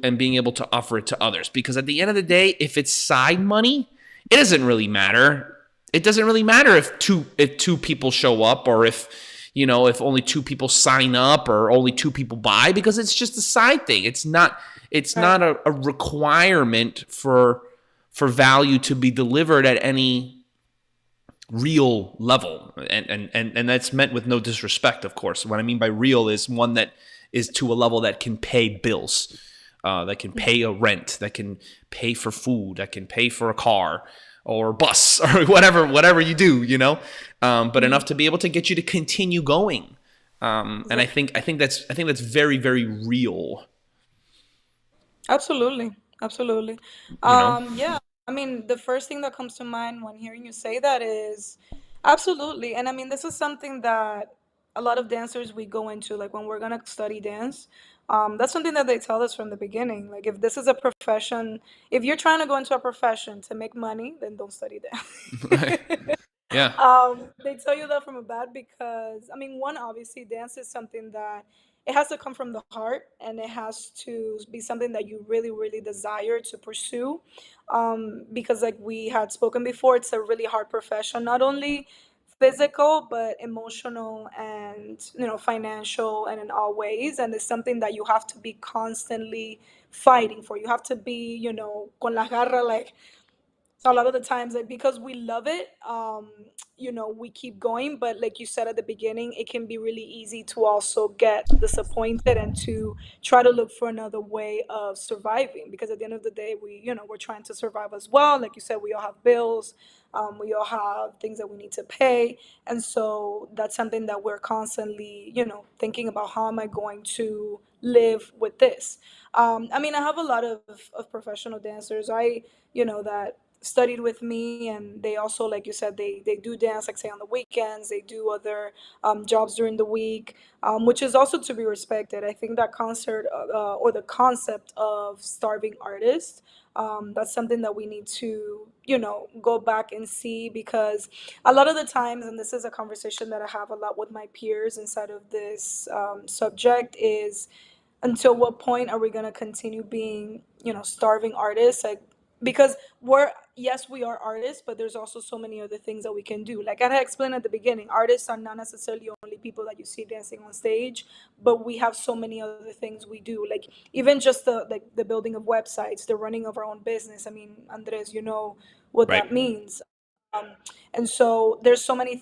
offer it to others. Because at the end of the day, if it's side money, it doesn't really matter. It doesn't really matter if two people show up, or if only two people sign up, or only two people buy, because it's just a side thing. It's not a requirement for value to be delivered at any real level. And that's meant with no disrespect, of course. What I mean by real is one that is to a level that can pay bills, that can pay a rent, that can pay for food, that can pay for a car or bus or whatever you do, but enough to be able to get you to continue going. And I think that's very, very real. Absolutely. Absolutely. You know? Yeah. I mean, the first thing that comes to mind when hearing you say that is absolutely. And I mean, this is something that a lot of dancers we go into, like when we're gonna study dance. That's something that they tell us from the beginning. Like, if this is a profession, if you're trying to go into a profession to make money, then don't study dance. Right. Yeah. They tell you that from a bat because, I mean, one, obviously, dance is something that it has to come from the heart, and it has to be something that you really, really desire to pursue. Because, like we had spoken before, it's a really hard profession, not only physical, but emotional and, financial, and in all ways. And it's something that you have to be constantly fighting for. You have to be, con la garra, like So a lot of the times, like, because we love it, we keep going. But like you said at the beginning, it can be really easy to also get disappointed and to try to look for another way of surviving. Because at the end of the day, we're trying to survive as well. Like you said, we all have bills, we all have things that we need to pay, and so that's something that we're constantly, thinking about. How am I going to live with this? I mean, I have a lot of professional dancers. That studied with me, and they also, like you said, they do dance, like say on the weekends. They do other jobs during the week, which is also to be respected. I think that concert, or the concept of starving artists, that's something that we need to, go back and see. Because a lot of the times, and this is a conversation that I have a lot with my peers inside of this subject, is until what point are we going to continue being, starving artists? Like, because yes, we are artists, but there's also so many other things that we can do. Like I had explained at the beginning, artists are not necessarily only people that you see dancing on stage, but we have so many other things we do. Like even just the building of websites, the running of our own business. I mean, Andres, you know what Right. that means. um, and so there's so many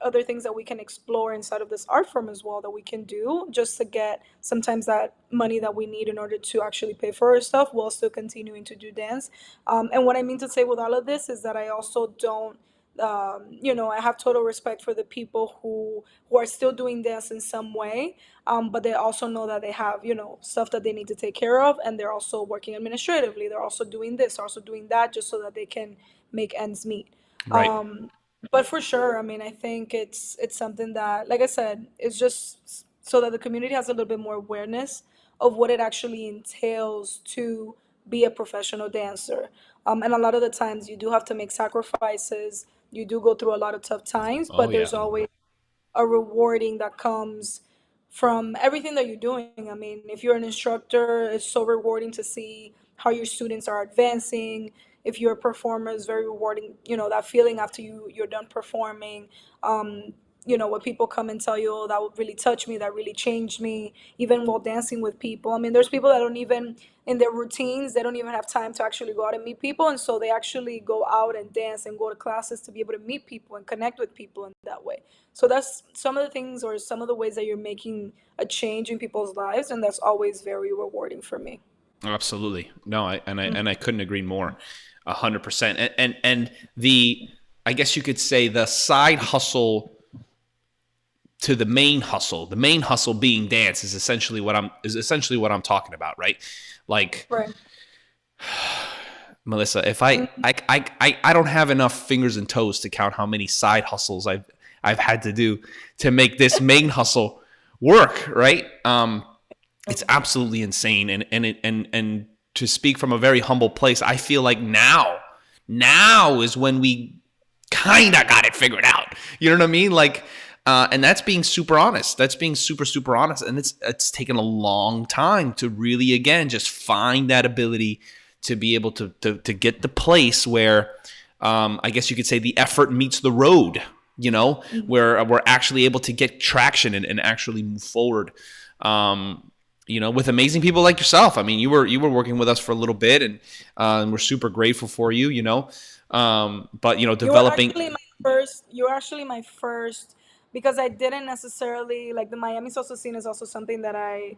other things that we can explore inside of this art form as well, that we can do just to get sometimes that money that we need in order to actually pay for our stuff while still continuing to do dance. And what I mean to say with all of this is that I also don't, I have total respect for the people who are still doing dance in some way, but they also know that they have, stuff that they need to take care of, and they're also working administratively. They're also doing this, also doing that, just so that they can make ends meet. Right. um but for sure, I mean, I think it's something that, like I said, it's just so that the community has a little bit more awareness of what it actually entails to be a professional dancer. And a lot of the times you do have to make sacrifices, you do go through a lot of tough times, Oh but yeah. there's always a rewarding that comes from everything that you're doing. I mean, if you're an instructor, it's so rewarding to see how your students are advancing. If you're a performer, it's very rewarding, that feeling after you're done performing. When people come and tell you, oh, that would really touch me, that really changed me, even while dancing with people. I mean, there's people that don't even, in their routines, they don't even have time to actually go out and meet people. And so they actually go out and dance and go to classes to be able to meet people and connect with people in that way. So that's some of the things, or some of the ways that you're making a change in people's lives, and that's always very rewarding for me. Absolutely. No, I couldn't agree more. 100%. And the, I guess you could say, the side hustle to the main hustle. The main hustle being dance is essentially what I'm talking about, right? Like, Right. Melissa, if I don't have enough fingers and toes to count how many side hustles I've had to do to make this main hustle work, right? It's absolutely insane. And to speak from a very humble place, I feel like now is when we kind of got it figured out. You know what I mean? Like, and that's being super honest. That's being super honest. And it's taken a long time to really, again, just find that ability to be able to get the place where, I guess you could say, the effort meets the road, where we're actually able to get traction and actually move forward. With amazing people like yourself. I mean, you were working with us for a little bit, and we're super grateful for you. But developing. You were actually my first, because I didn't necessarily like the Miami salsa scene is also something that I,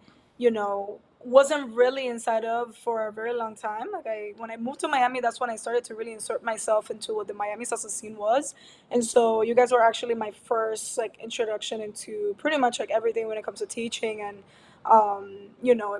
wasn't really inside of for a very long time. Like when I moved to Miami, that's when I started to really insert myself into what the Miami salsa scene was. And so you guys were actually my first like introduction into pretty much like everything when it comes to teaching and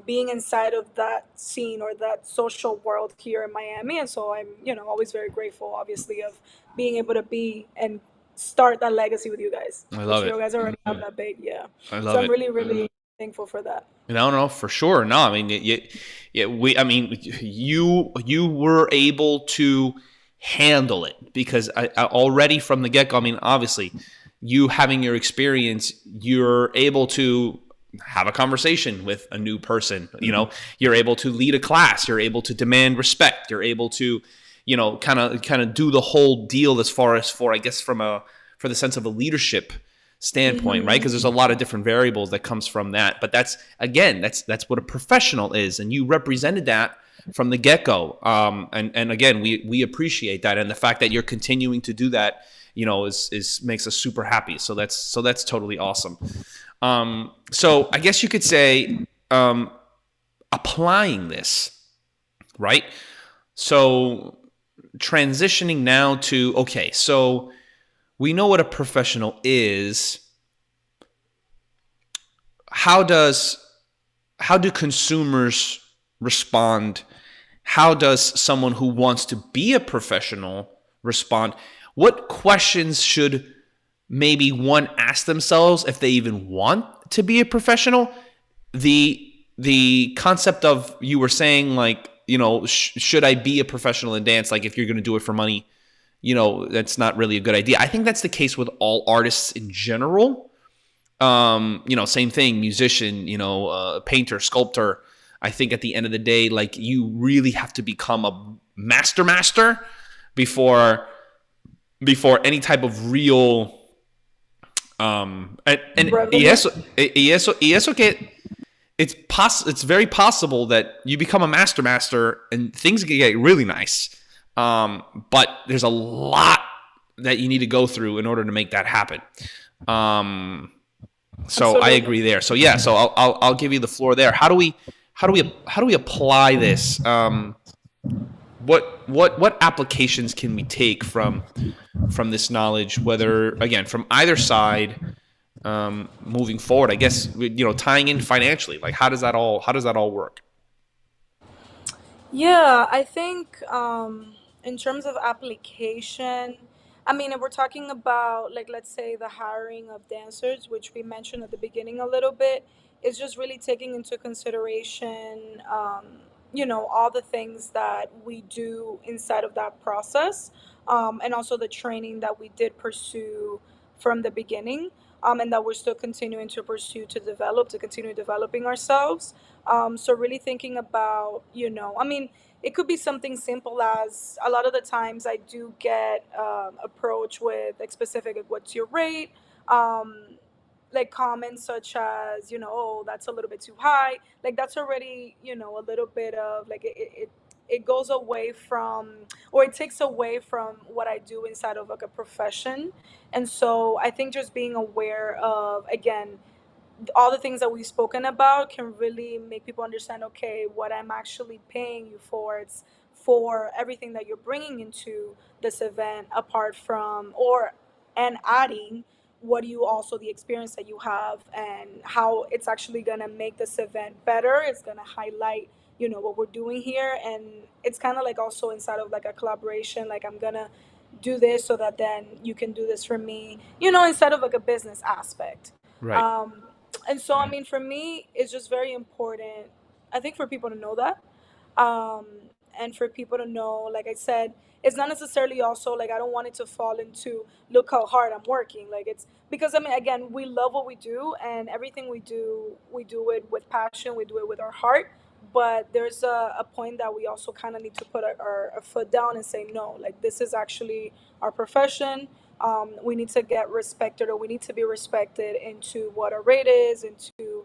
being inside of that scene or that social world here in Miami. And so I'm, always very grateful, obviously, of being able to be and start that legacy with you guys, I love which it. you guys already have that big, yeah. I So love I'm it. really, really thankful for that. No, for sure. No, I mean, you were able to handle it because I already from the get go. I mean, obviously, you having your experience, you're able to have a conversation with a new person. You're able to lead a class. You're able to demand respect. You're able to, kind of do the whole deal as far as for the sense of a leadership standpoint, right? Because there's a lot of different variables that comes from that. But that's what a professional is, and you represented that from the get-go. And again, we appreciate that, and the fact that you're continuing to do that, is makes us super happy. So that's totally awesome. So I guess you could say, applying this, right? So transitioning now to, okay, so we know what a professional is. How do consumers respond? How does someone who wants to be a professional respond? What questions should maybe one ask themselves if they even want to be a professional? The concept of, you were saying, like, should I be a professional in dance? Like, if you're going to do it for money, that's not really a good idea. I think that's the case with all artists in general. Same thing, musician, painter, sculptor. I think at the end of the day, like, you really have to become a master before any type of real, y eso que it's very possible that you become a master and things can get really nice. But there's a lot that you need to go through in order to make that happen. So absolutely. I agree there. So yeah, so I'll give you the floor there. How do we apply this? What applications can we take from this knowledge, whether, again, from either side, moving forward? I guess, tying in financially, like, how does that all work? Yeah, I think in terms of application, I mean, if we're talking about, like, let's say the hiring of dancers, which we mentioned at the beginning a little bit, is just really taking into consideration, all the things that we do inside of that process, and also the training that we did pursue from the beginning, and that we're still continuing to pursue to continue developing ourselves. So really thinking about, I mean, it could be something simple as, a lot of the times I do get approached with, like, specific, like, what's your rate? Like, comments such as, oh, that's a little bit too high. Like, that's already, a little bit of, like, it goes away from, or it takes away from what I do inside of, like, a profession. And so I think just being aware of, again, all the things that we've spoken about can really make people understand, okay, what I'm actually paying you for, it's for everything that you're bringing into this event, apart from, or and adding what you also, the experience that you have, and how it's actually going to make this event better. It's going to highlight, what we're doing here. And it's kind of like also inside of, like, a collaboration, like, I'm going to do this so that then you can do this for me, instead of, like, a business aspect. Right. And so, I mean, for me, it's just very important, I think, for people to know that. Um, and for people to know, like I said, it's not necessarily also, like, I don't want it to fall into, look how hard I'm working. Like, it's because, I mean, again, we love what we do, and everything we do it with passion, we do it with our heart. But there's a point that we also kind of need to put our foot down and say, no, like, this is actually our profession. We need to get respected, or we need to be respected into what our rate is, into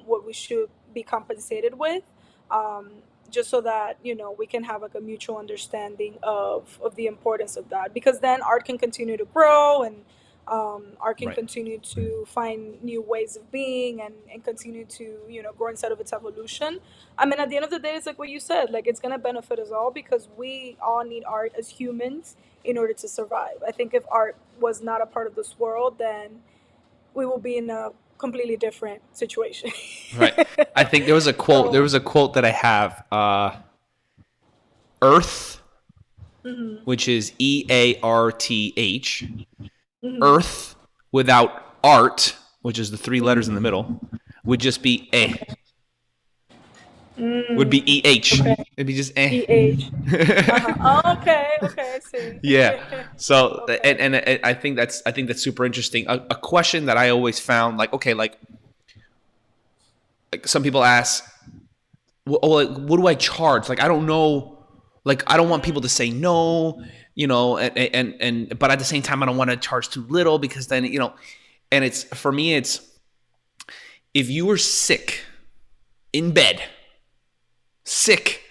what we should be compensated with, um, just so that, we can have, like, a mutual understanding of the importance of that, because then art can continue to grow, and art can Right. continue to find new ways of being, and continue to, grow inside of its evolution. I mean, at the end of the day, it's like what you said, like, it's going to benefit us all, because we all need art as humans in order to survive. I think if art was not a part of this world, then we will be in a completely different situation. Right. I think there was a quote. So, There was a quote that I have. Earth, which is EARTH. Earth without art, which is the three letters in the middle, would just be eh. Would be EH. okay. It'd be just eh. EH. Oh, okay, I see. Yeah. So Okay. and I think that's super interesting. A question that I always found, like, okay, like some people ask, well, like, what do I charge? Like, I don't know. Like, I don't want people to say no, and but at the same time, I don't want to charge too little, because then, and it's, for me, it's, if you were sick in bed, sick,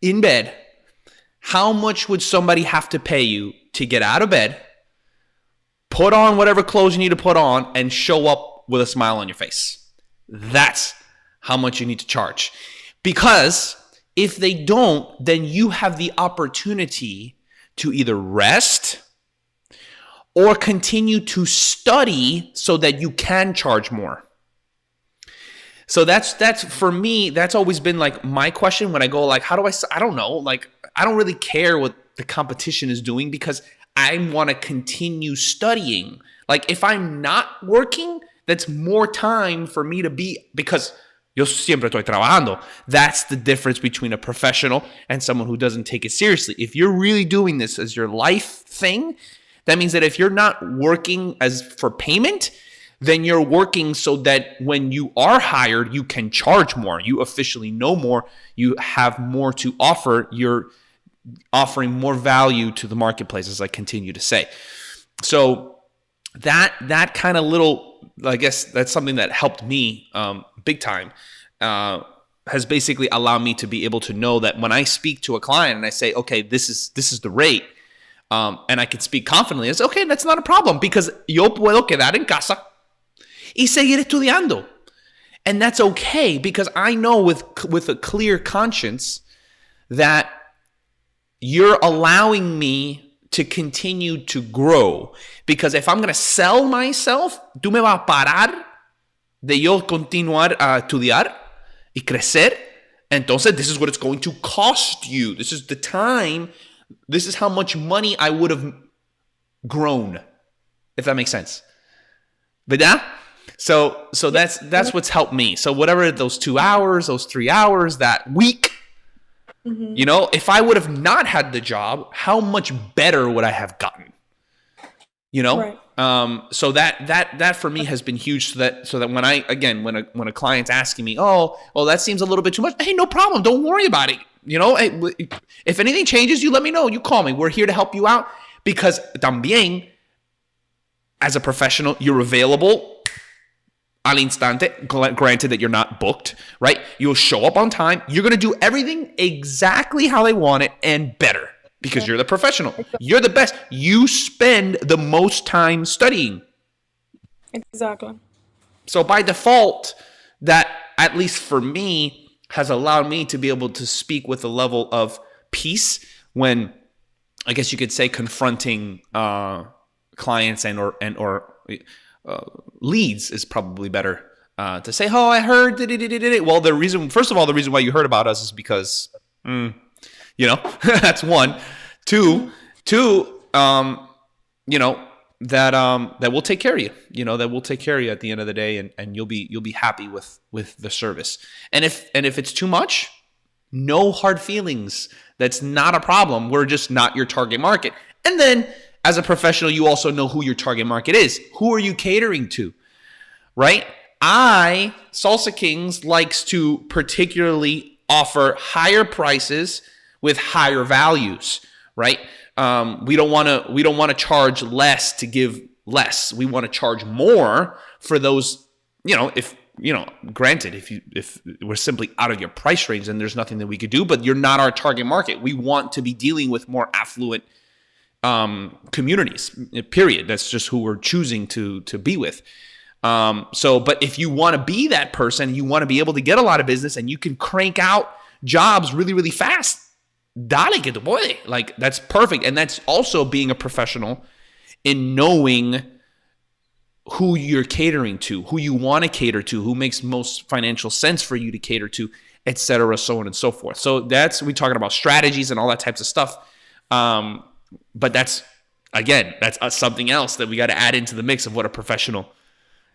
in bed, how much would somebody have to pay you to get out of bed, put on whatever clothes you need to put on, and show up with a smile on your face? That's how much you need to charge. Because if they don't, then you have the opportunity to either rest or continue to study so that you can charge more. So that's for me, that's always been like my question when I go like, how do I don't know, like I don't really care what the competition is doing because I want to continue studying. Like if I'm not working, that's more time for me to be, because yo siempre estoy trabajando. That's the difference between a professional and someone who doesn't take it seriously. If you're really doing this as your life thing, that means that if you're not working as for payment, then you're working so that when you are hired, you can charge more. You officially know more. You have more to offer. You're offering more value to the marketplace, as I continue to say. So that kind of little, I guess that's something that helped me big time, has basically allowed me to be able to know that when I speak to a client and I say, okay, this is the rate, and I can speak confidently, it's okay, that's not a problem because yo puedo quedar en casa y seguir estudiando. And that's okay because I know with a clear conscience that you're allowing me to continue to grow. Because if I'm going to sell myself, tú me vas a parar de yo continuar a estudiar y crecer. Entonces, this is what it's going to cost you. This is the time. This is how much money I would have grown, if that makes sense. ¿Verdad? So that's what's helped me. So whatever those 2 hours, those 3 hours, that week, you know, if I would have not had the job, how much better would I have gotten? You know, right. So that for me has been huge. So that when when a client's asking me, oh, well, that seems a little bit too much. Hey, no problem. Don't worry about it. You know, if anything changes, you let me know. You call me. We're here to help you out because también, as a professional, you're available al instante, granted that you're not booked, right? You'll show up on time. You're going to do everything exactly how they want it and better because you're the professional. You're the best. You spend the most time studying. Exactly. So by default, that, at least for me, has allowed me to be able to speak with a level of peace when, I guess you could say, confronting clients or leads is probably better to say, oh, I heard. Well, first of all, the reason why you heard about us is because, you know, that's one. Two, you know, that we'll take care of you. You know, that we'll take care of you at the end of the day, and you'll be happy with the service. And if it's too much, no hard feelings. That's not a problem. We're just not your target market. And then, as a professional, you also know who your target market is. Who are you catering to, right? Salsa Kings likes to particularly offer higher prices with higher values, right? We don't want to charge less to give less. We want to charge more for those, you know, granted, if we're simply out of your price range, then there's nothing that we could do, but you're not our target market. We want to be dealing with more affluent communities, period. That's just who we're choosing to be with. But if you want to be that person, you want to be able to get a lot of business and you can crank out jobs really, really fast. Dale que tu puede. Like, that's perfect. And that's also being a professional in knowing who you're catering to, who you want to cater to, who makes most financial sense for you to cater to, etc., so on and so forth. So we're talking about strategies and all that types of stuff. But that's something else that we got to add into the mix of what a professional,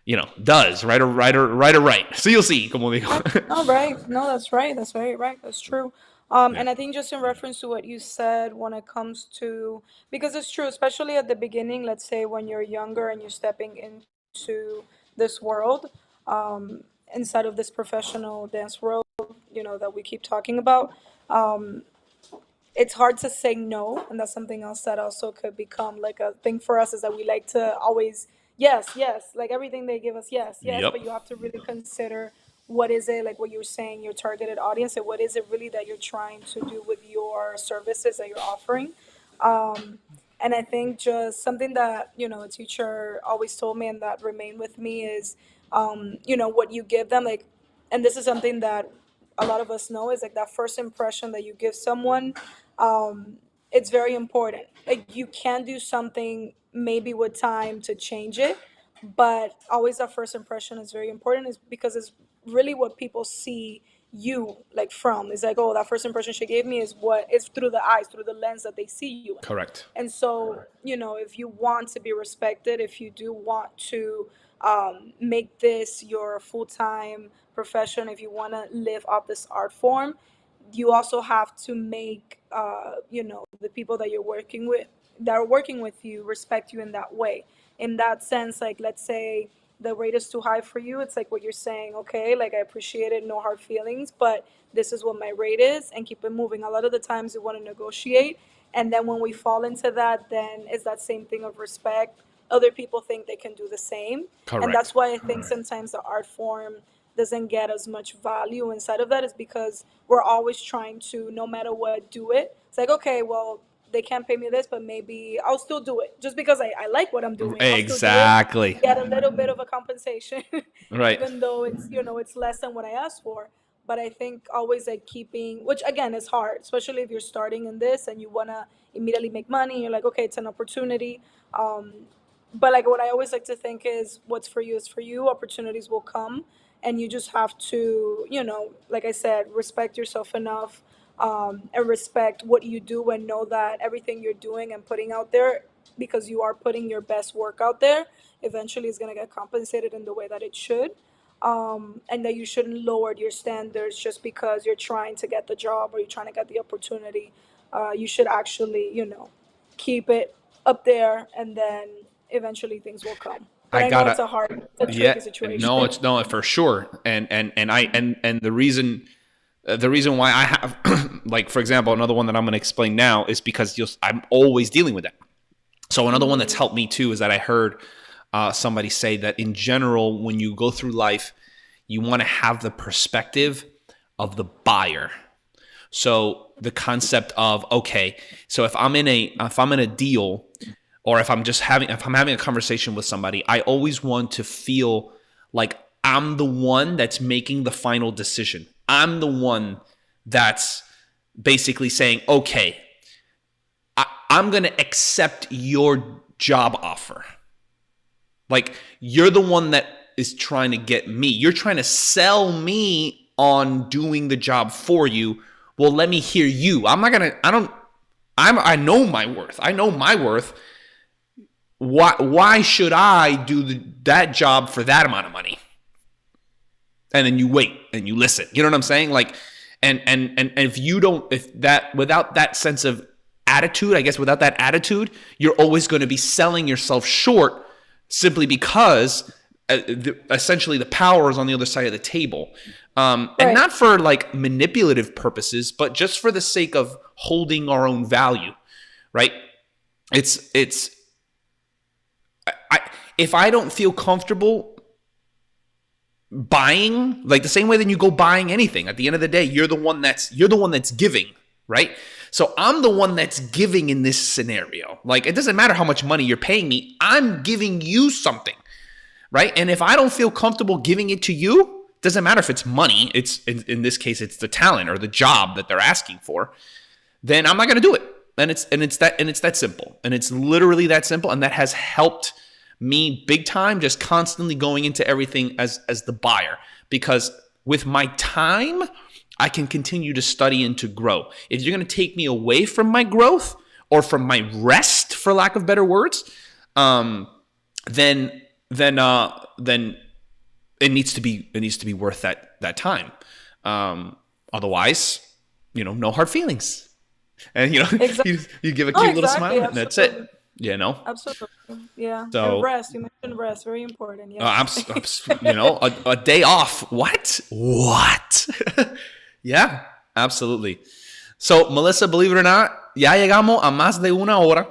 you know, does, right or right. So you'll see, como digo. No, right. No, that's right. That's very right. That's true. And I think just in reference to what you said when it comes to, because it's true, especially at the beginning, let's say when you're younger and you're stepping into this world, inside of this professional dance world, you know, that we keep talking about, it's hard to say no. And that's something else that also could become like a thing for us, is that we like to always, yes, like everything they give us, yes, Yep. but you have to really consider what is it, like what you were saying, your targeted audience, and what is it really that you're trying to do with your services that you're offering. Um, and I think just something that, a teacher always told me and that remained with me is, what you give them, like, and this is something that a lot of us know, is like that first impression that you give someone. Um, it's very important. Like, you can do something maybe with time to change it, but always that first impression is very important, is because it's really what people see you like from. It's like, oh, that first impression she gave me is what is through the eyes, through the lens that they see you in. Correct. And so, if you want to be respected, if you do want to make this your full-time profession, if you want to live off this art form, you also have to make the people that you're working with, that are working with you, respect you in that way. In that sense, like, let's say the rate is too high for you, it's like what you're saying, okay, like, I appreciate it, no hard feelings, but this is what my rate is, and keep it moving. A lot of the times we want to negotiate, and then when we fall into that, then it's that same thing of respect. Other people think they can do the same, and Correct. that's why I think sometimes the art form doesn't get as much value inside of that, is because we're always trying to, no matter what, do it. It's like, okay, well, they can't pay me this, but maybe I'll still do it just because I like what I'm doing. I'll still do it, Exactly. get a little bit of a compensation, Right. even though it's less than what I asked for. But I think always like keeping, which again is hard, especially if you're starting in this and you wanna immediately make money. You're like, okay, it's an opportunity. Um, but like, what I always like to think is, what's for you is for you. Opportunities will come, and you just have to, like I said, respect yourself enough, and respect what you do, and know that everything you're doing and putting out there, because you are putting your best work out there, eventually is going to get compensated in the way that it should. And that you shouldn't lower your standards just because you're trying to get the job or you're trying to get the opportunity. You should actually, keep it up there, and then eventually things will come. But I I know gotta. it's a Yeah. tricky situation. No, it's no for sure. And the reason why I have like, for example, another one that I'm going to explain now is because I'm always dealing with that. So another one that's helped me too is that I heard somebody say that in general, when you go through life, you want to have the perspective of the buyer. So the concept of, okay, so if I'm in a deal, or if I'm having a conversation with somebody, I always want to feel like I'm the one that's making the final decision. I'm the one that's basically saying, okay, I'm going to accept your job offer. Like, you're the one that is trying to get me. You're trying to sell me on doing the job for you. Well, let me hear you. I know my worth. I know my worth. Why should I do that job for that amount of money? And then you wait and you listen. You know what I'm saying? Like, and without that sense of attitude, I guess without that attitude, you're always going to be selling yourself short, simply because essentially the power is on the other side of the table. And not for like manipulative purposes, but just for the sake of holding our own value, right? If I don't feel comfortable buying, like the same way that you go buying anything, at the end of the day, you're the one that's giving, right? So I'm the one that's giving in this scenario. Like, it doesn't matter how much money you're paying me, I'm giving you something, right? And if I don't feel comfortable giving it to you, it doesn't matter if it's money, it's in this case, it's the talent or the job that they're asking for, then I'm not going to do it. And it's that simple. And it's literally that simple. And that has helped me big time, just constantly going into everything as the buyer, because with my time, I can continue to study and to grow. If you're going to take me away from my growth or from my rest, for lack of better words, then it needs to be worth that time. Otherwise, no hard feelings, and Exactly. you give a cute little smile, and that's it. Absolutely. Absolutely. Yeah. So, And rest. You mentioned rest. Very important. I'm, Yes. a day off. What? Yeah, absolutely. So, Melissa, believe it or not, ya llegamos a más de una hora.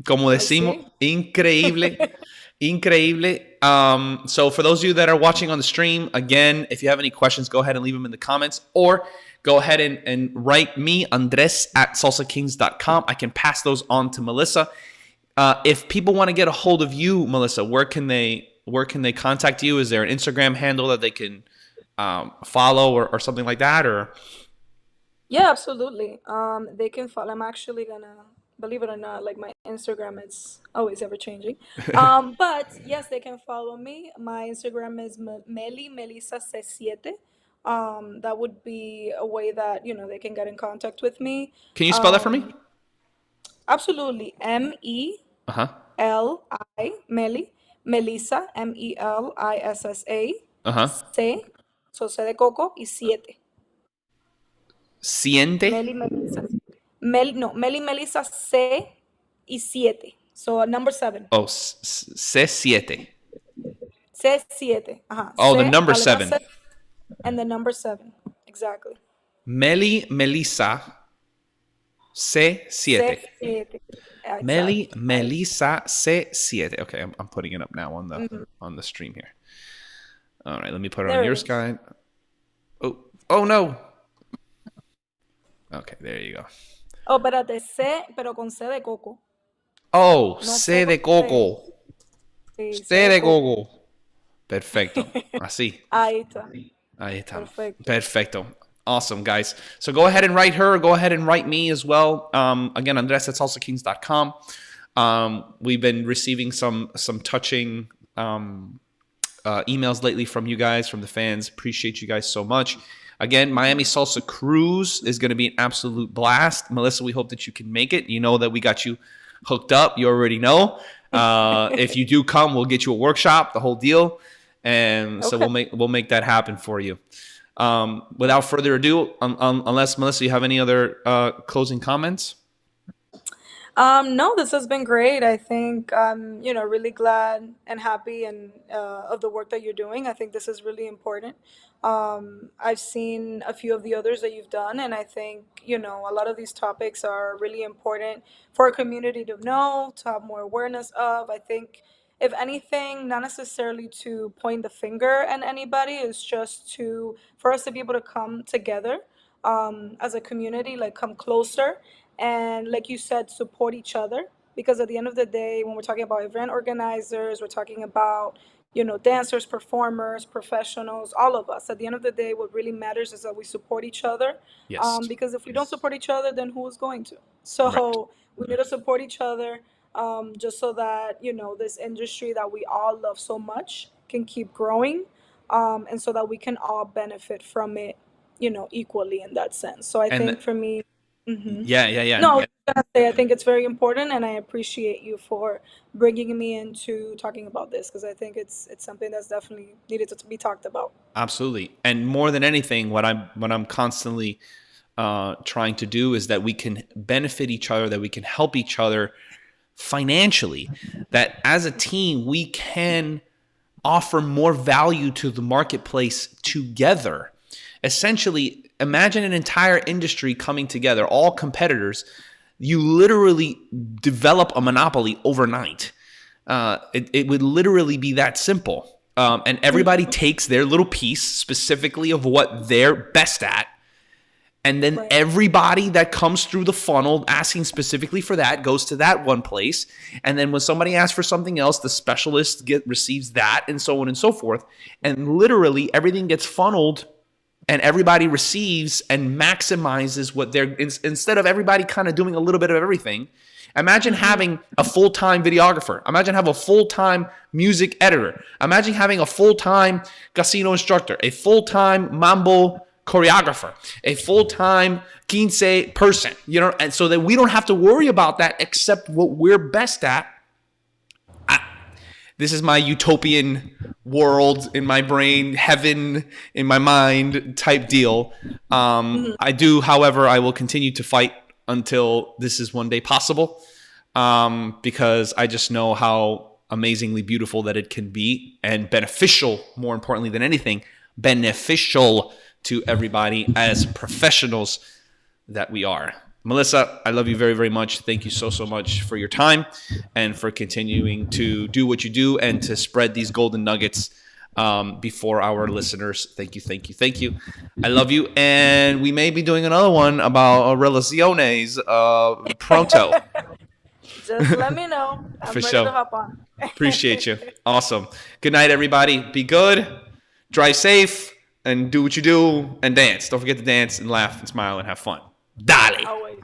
Como decimos, see. increíble. Increíble. So for those of you that are watching on the stream, again, if you have any questions, go ahead and leave them in the comments, or go ahead and write me, Andres at salsakings.com. I can pass those on to Melissa. If people want to get a hold of you, Melissa, where can they contact you? Is there an Instagram handle that they can follow or something like that? Or Yeah, absolutely. They can follow. I'm actually gonna, believe it or not, like my Instagram, it's always ever changing. But yes, they can follow me. My Instagram is Melissa C7. That would be a way that they can get in contact with me. can you spell that for me? Um, Absolutely. Uh huh. Meli, Melissa, Melissa, Uh huh. C, so C de coco, y siete. Siente. Meli Melissa. No, Meli Melissa C y siete. So number seven. Oh, C7. C7. Oh, the C, number la letra 7. C, and the number seven. Exactly. Melissa C7. C7. Exactly. Melissa C7. Okay, I'm putting it up now on the stream here. All right, let me put it There on it your is. sky. Oh no. Okay, there you go. Oh, espérate, C, pero con C de coco. Oh, No C C de con C. coco. Sí, C C de de coco. coco. Perfecto. Así. Ahí está. Ahí está. Perfecto. Perfecto. Awesome, guys. So go ahead and write her. Go ahead and write me as well. Again, Andres at salsakings.com. We've been receiving some touching emails lately from you guys, from the fans. Appreciate you guys so much. Again, Miami Salsa Cruise is going to be an absolute blast. Melissa, we hope that you can make it. You know that we got you hooked up. You already know. If you do come, we'll get you a workshop, the whole deal. And so Okay. we'll make that happen for you. Without further ado, unless, Melissa, you have any other closing comments? No, this has been great. I think I'm, really glad and happy and of the work that you're doing. I think this is really important. I've seen a few of the others that you've done, and I think, a lot of these topics are really important for a community to know, to have more awareness of. I think, if anything, not necessarily to point the finger at anybody, it's just for us to be able to come together as a community, like come closer and, like you said, support each other. Because at the end of the day, when we're talking about event organizers, we're talking about dancers, performers, professionals, all of us. At the end of the day, what really matters is that we support each other. Yes. Because if we don't support each other, then who is going to? Right. So we need to support each other, just so that this industry that we all love so much can keep growing, and so that we can all benefit from it, equally in that sense. So I And think for me, yeah. no, I was gonna say I think it's very important, and I appreciate you for bringing me into talking about this, because I think it's something that's definitely needed to be talked about. Absolutely. And more than anything, what I'm constantly trying to do is that we can benefit each other, that we can help each other financially, that as a team we can offer more value to the marketplace together. Essentially, imagine an entire industry coming together, all competitors. You literally develop a monopoly overnight. It would literally be that simple. And everybody takes their little piece specifically of what they're best at. And then Right. everybody that comes through the funnel asking specifically for that goes to that one place. And then when somebody asks for something else, the specialist receives that, and so on and so forth. And literally everything gets funneled and everybody receives and maximizes what they're, instead of everybody kind of doing a little bit of everything. Imagine having a full-time videographer. Imagine having a full-time music editor. Imagine having a full-time casino instructor, a full-time mambo choreographer, a full-time quince person, and so that we don't have to worry about that except what we're best at. This is my utopian world in my brain, heaven in my mind type deal. I do, however, I will continue to fight until this is one day possible, because I just know how amazingly beautiful that it can be, and beneficial, more importantly than anything, beneficial to everybody as professionals that we are. Melissa, I love you very, very much. Thank you so much for your time and for continuing to do what you do and to spread these golden nuggets before our listeners. Thank you, thank you, thank you. I love you. And we may be doing another one about relaciones pronto. Just let me know. For I'm ready to sure. hop on. Appreciate you. Awesome. Good night, everybody. Be good, drive safe, and do what you do, and dance. Don't forget to dance and laugh and smile and have fun. Dale. Always.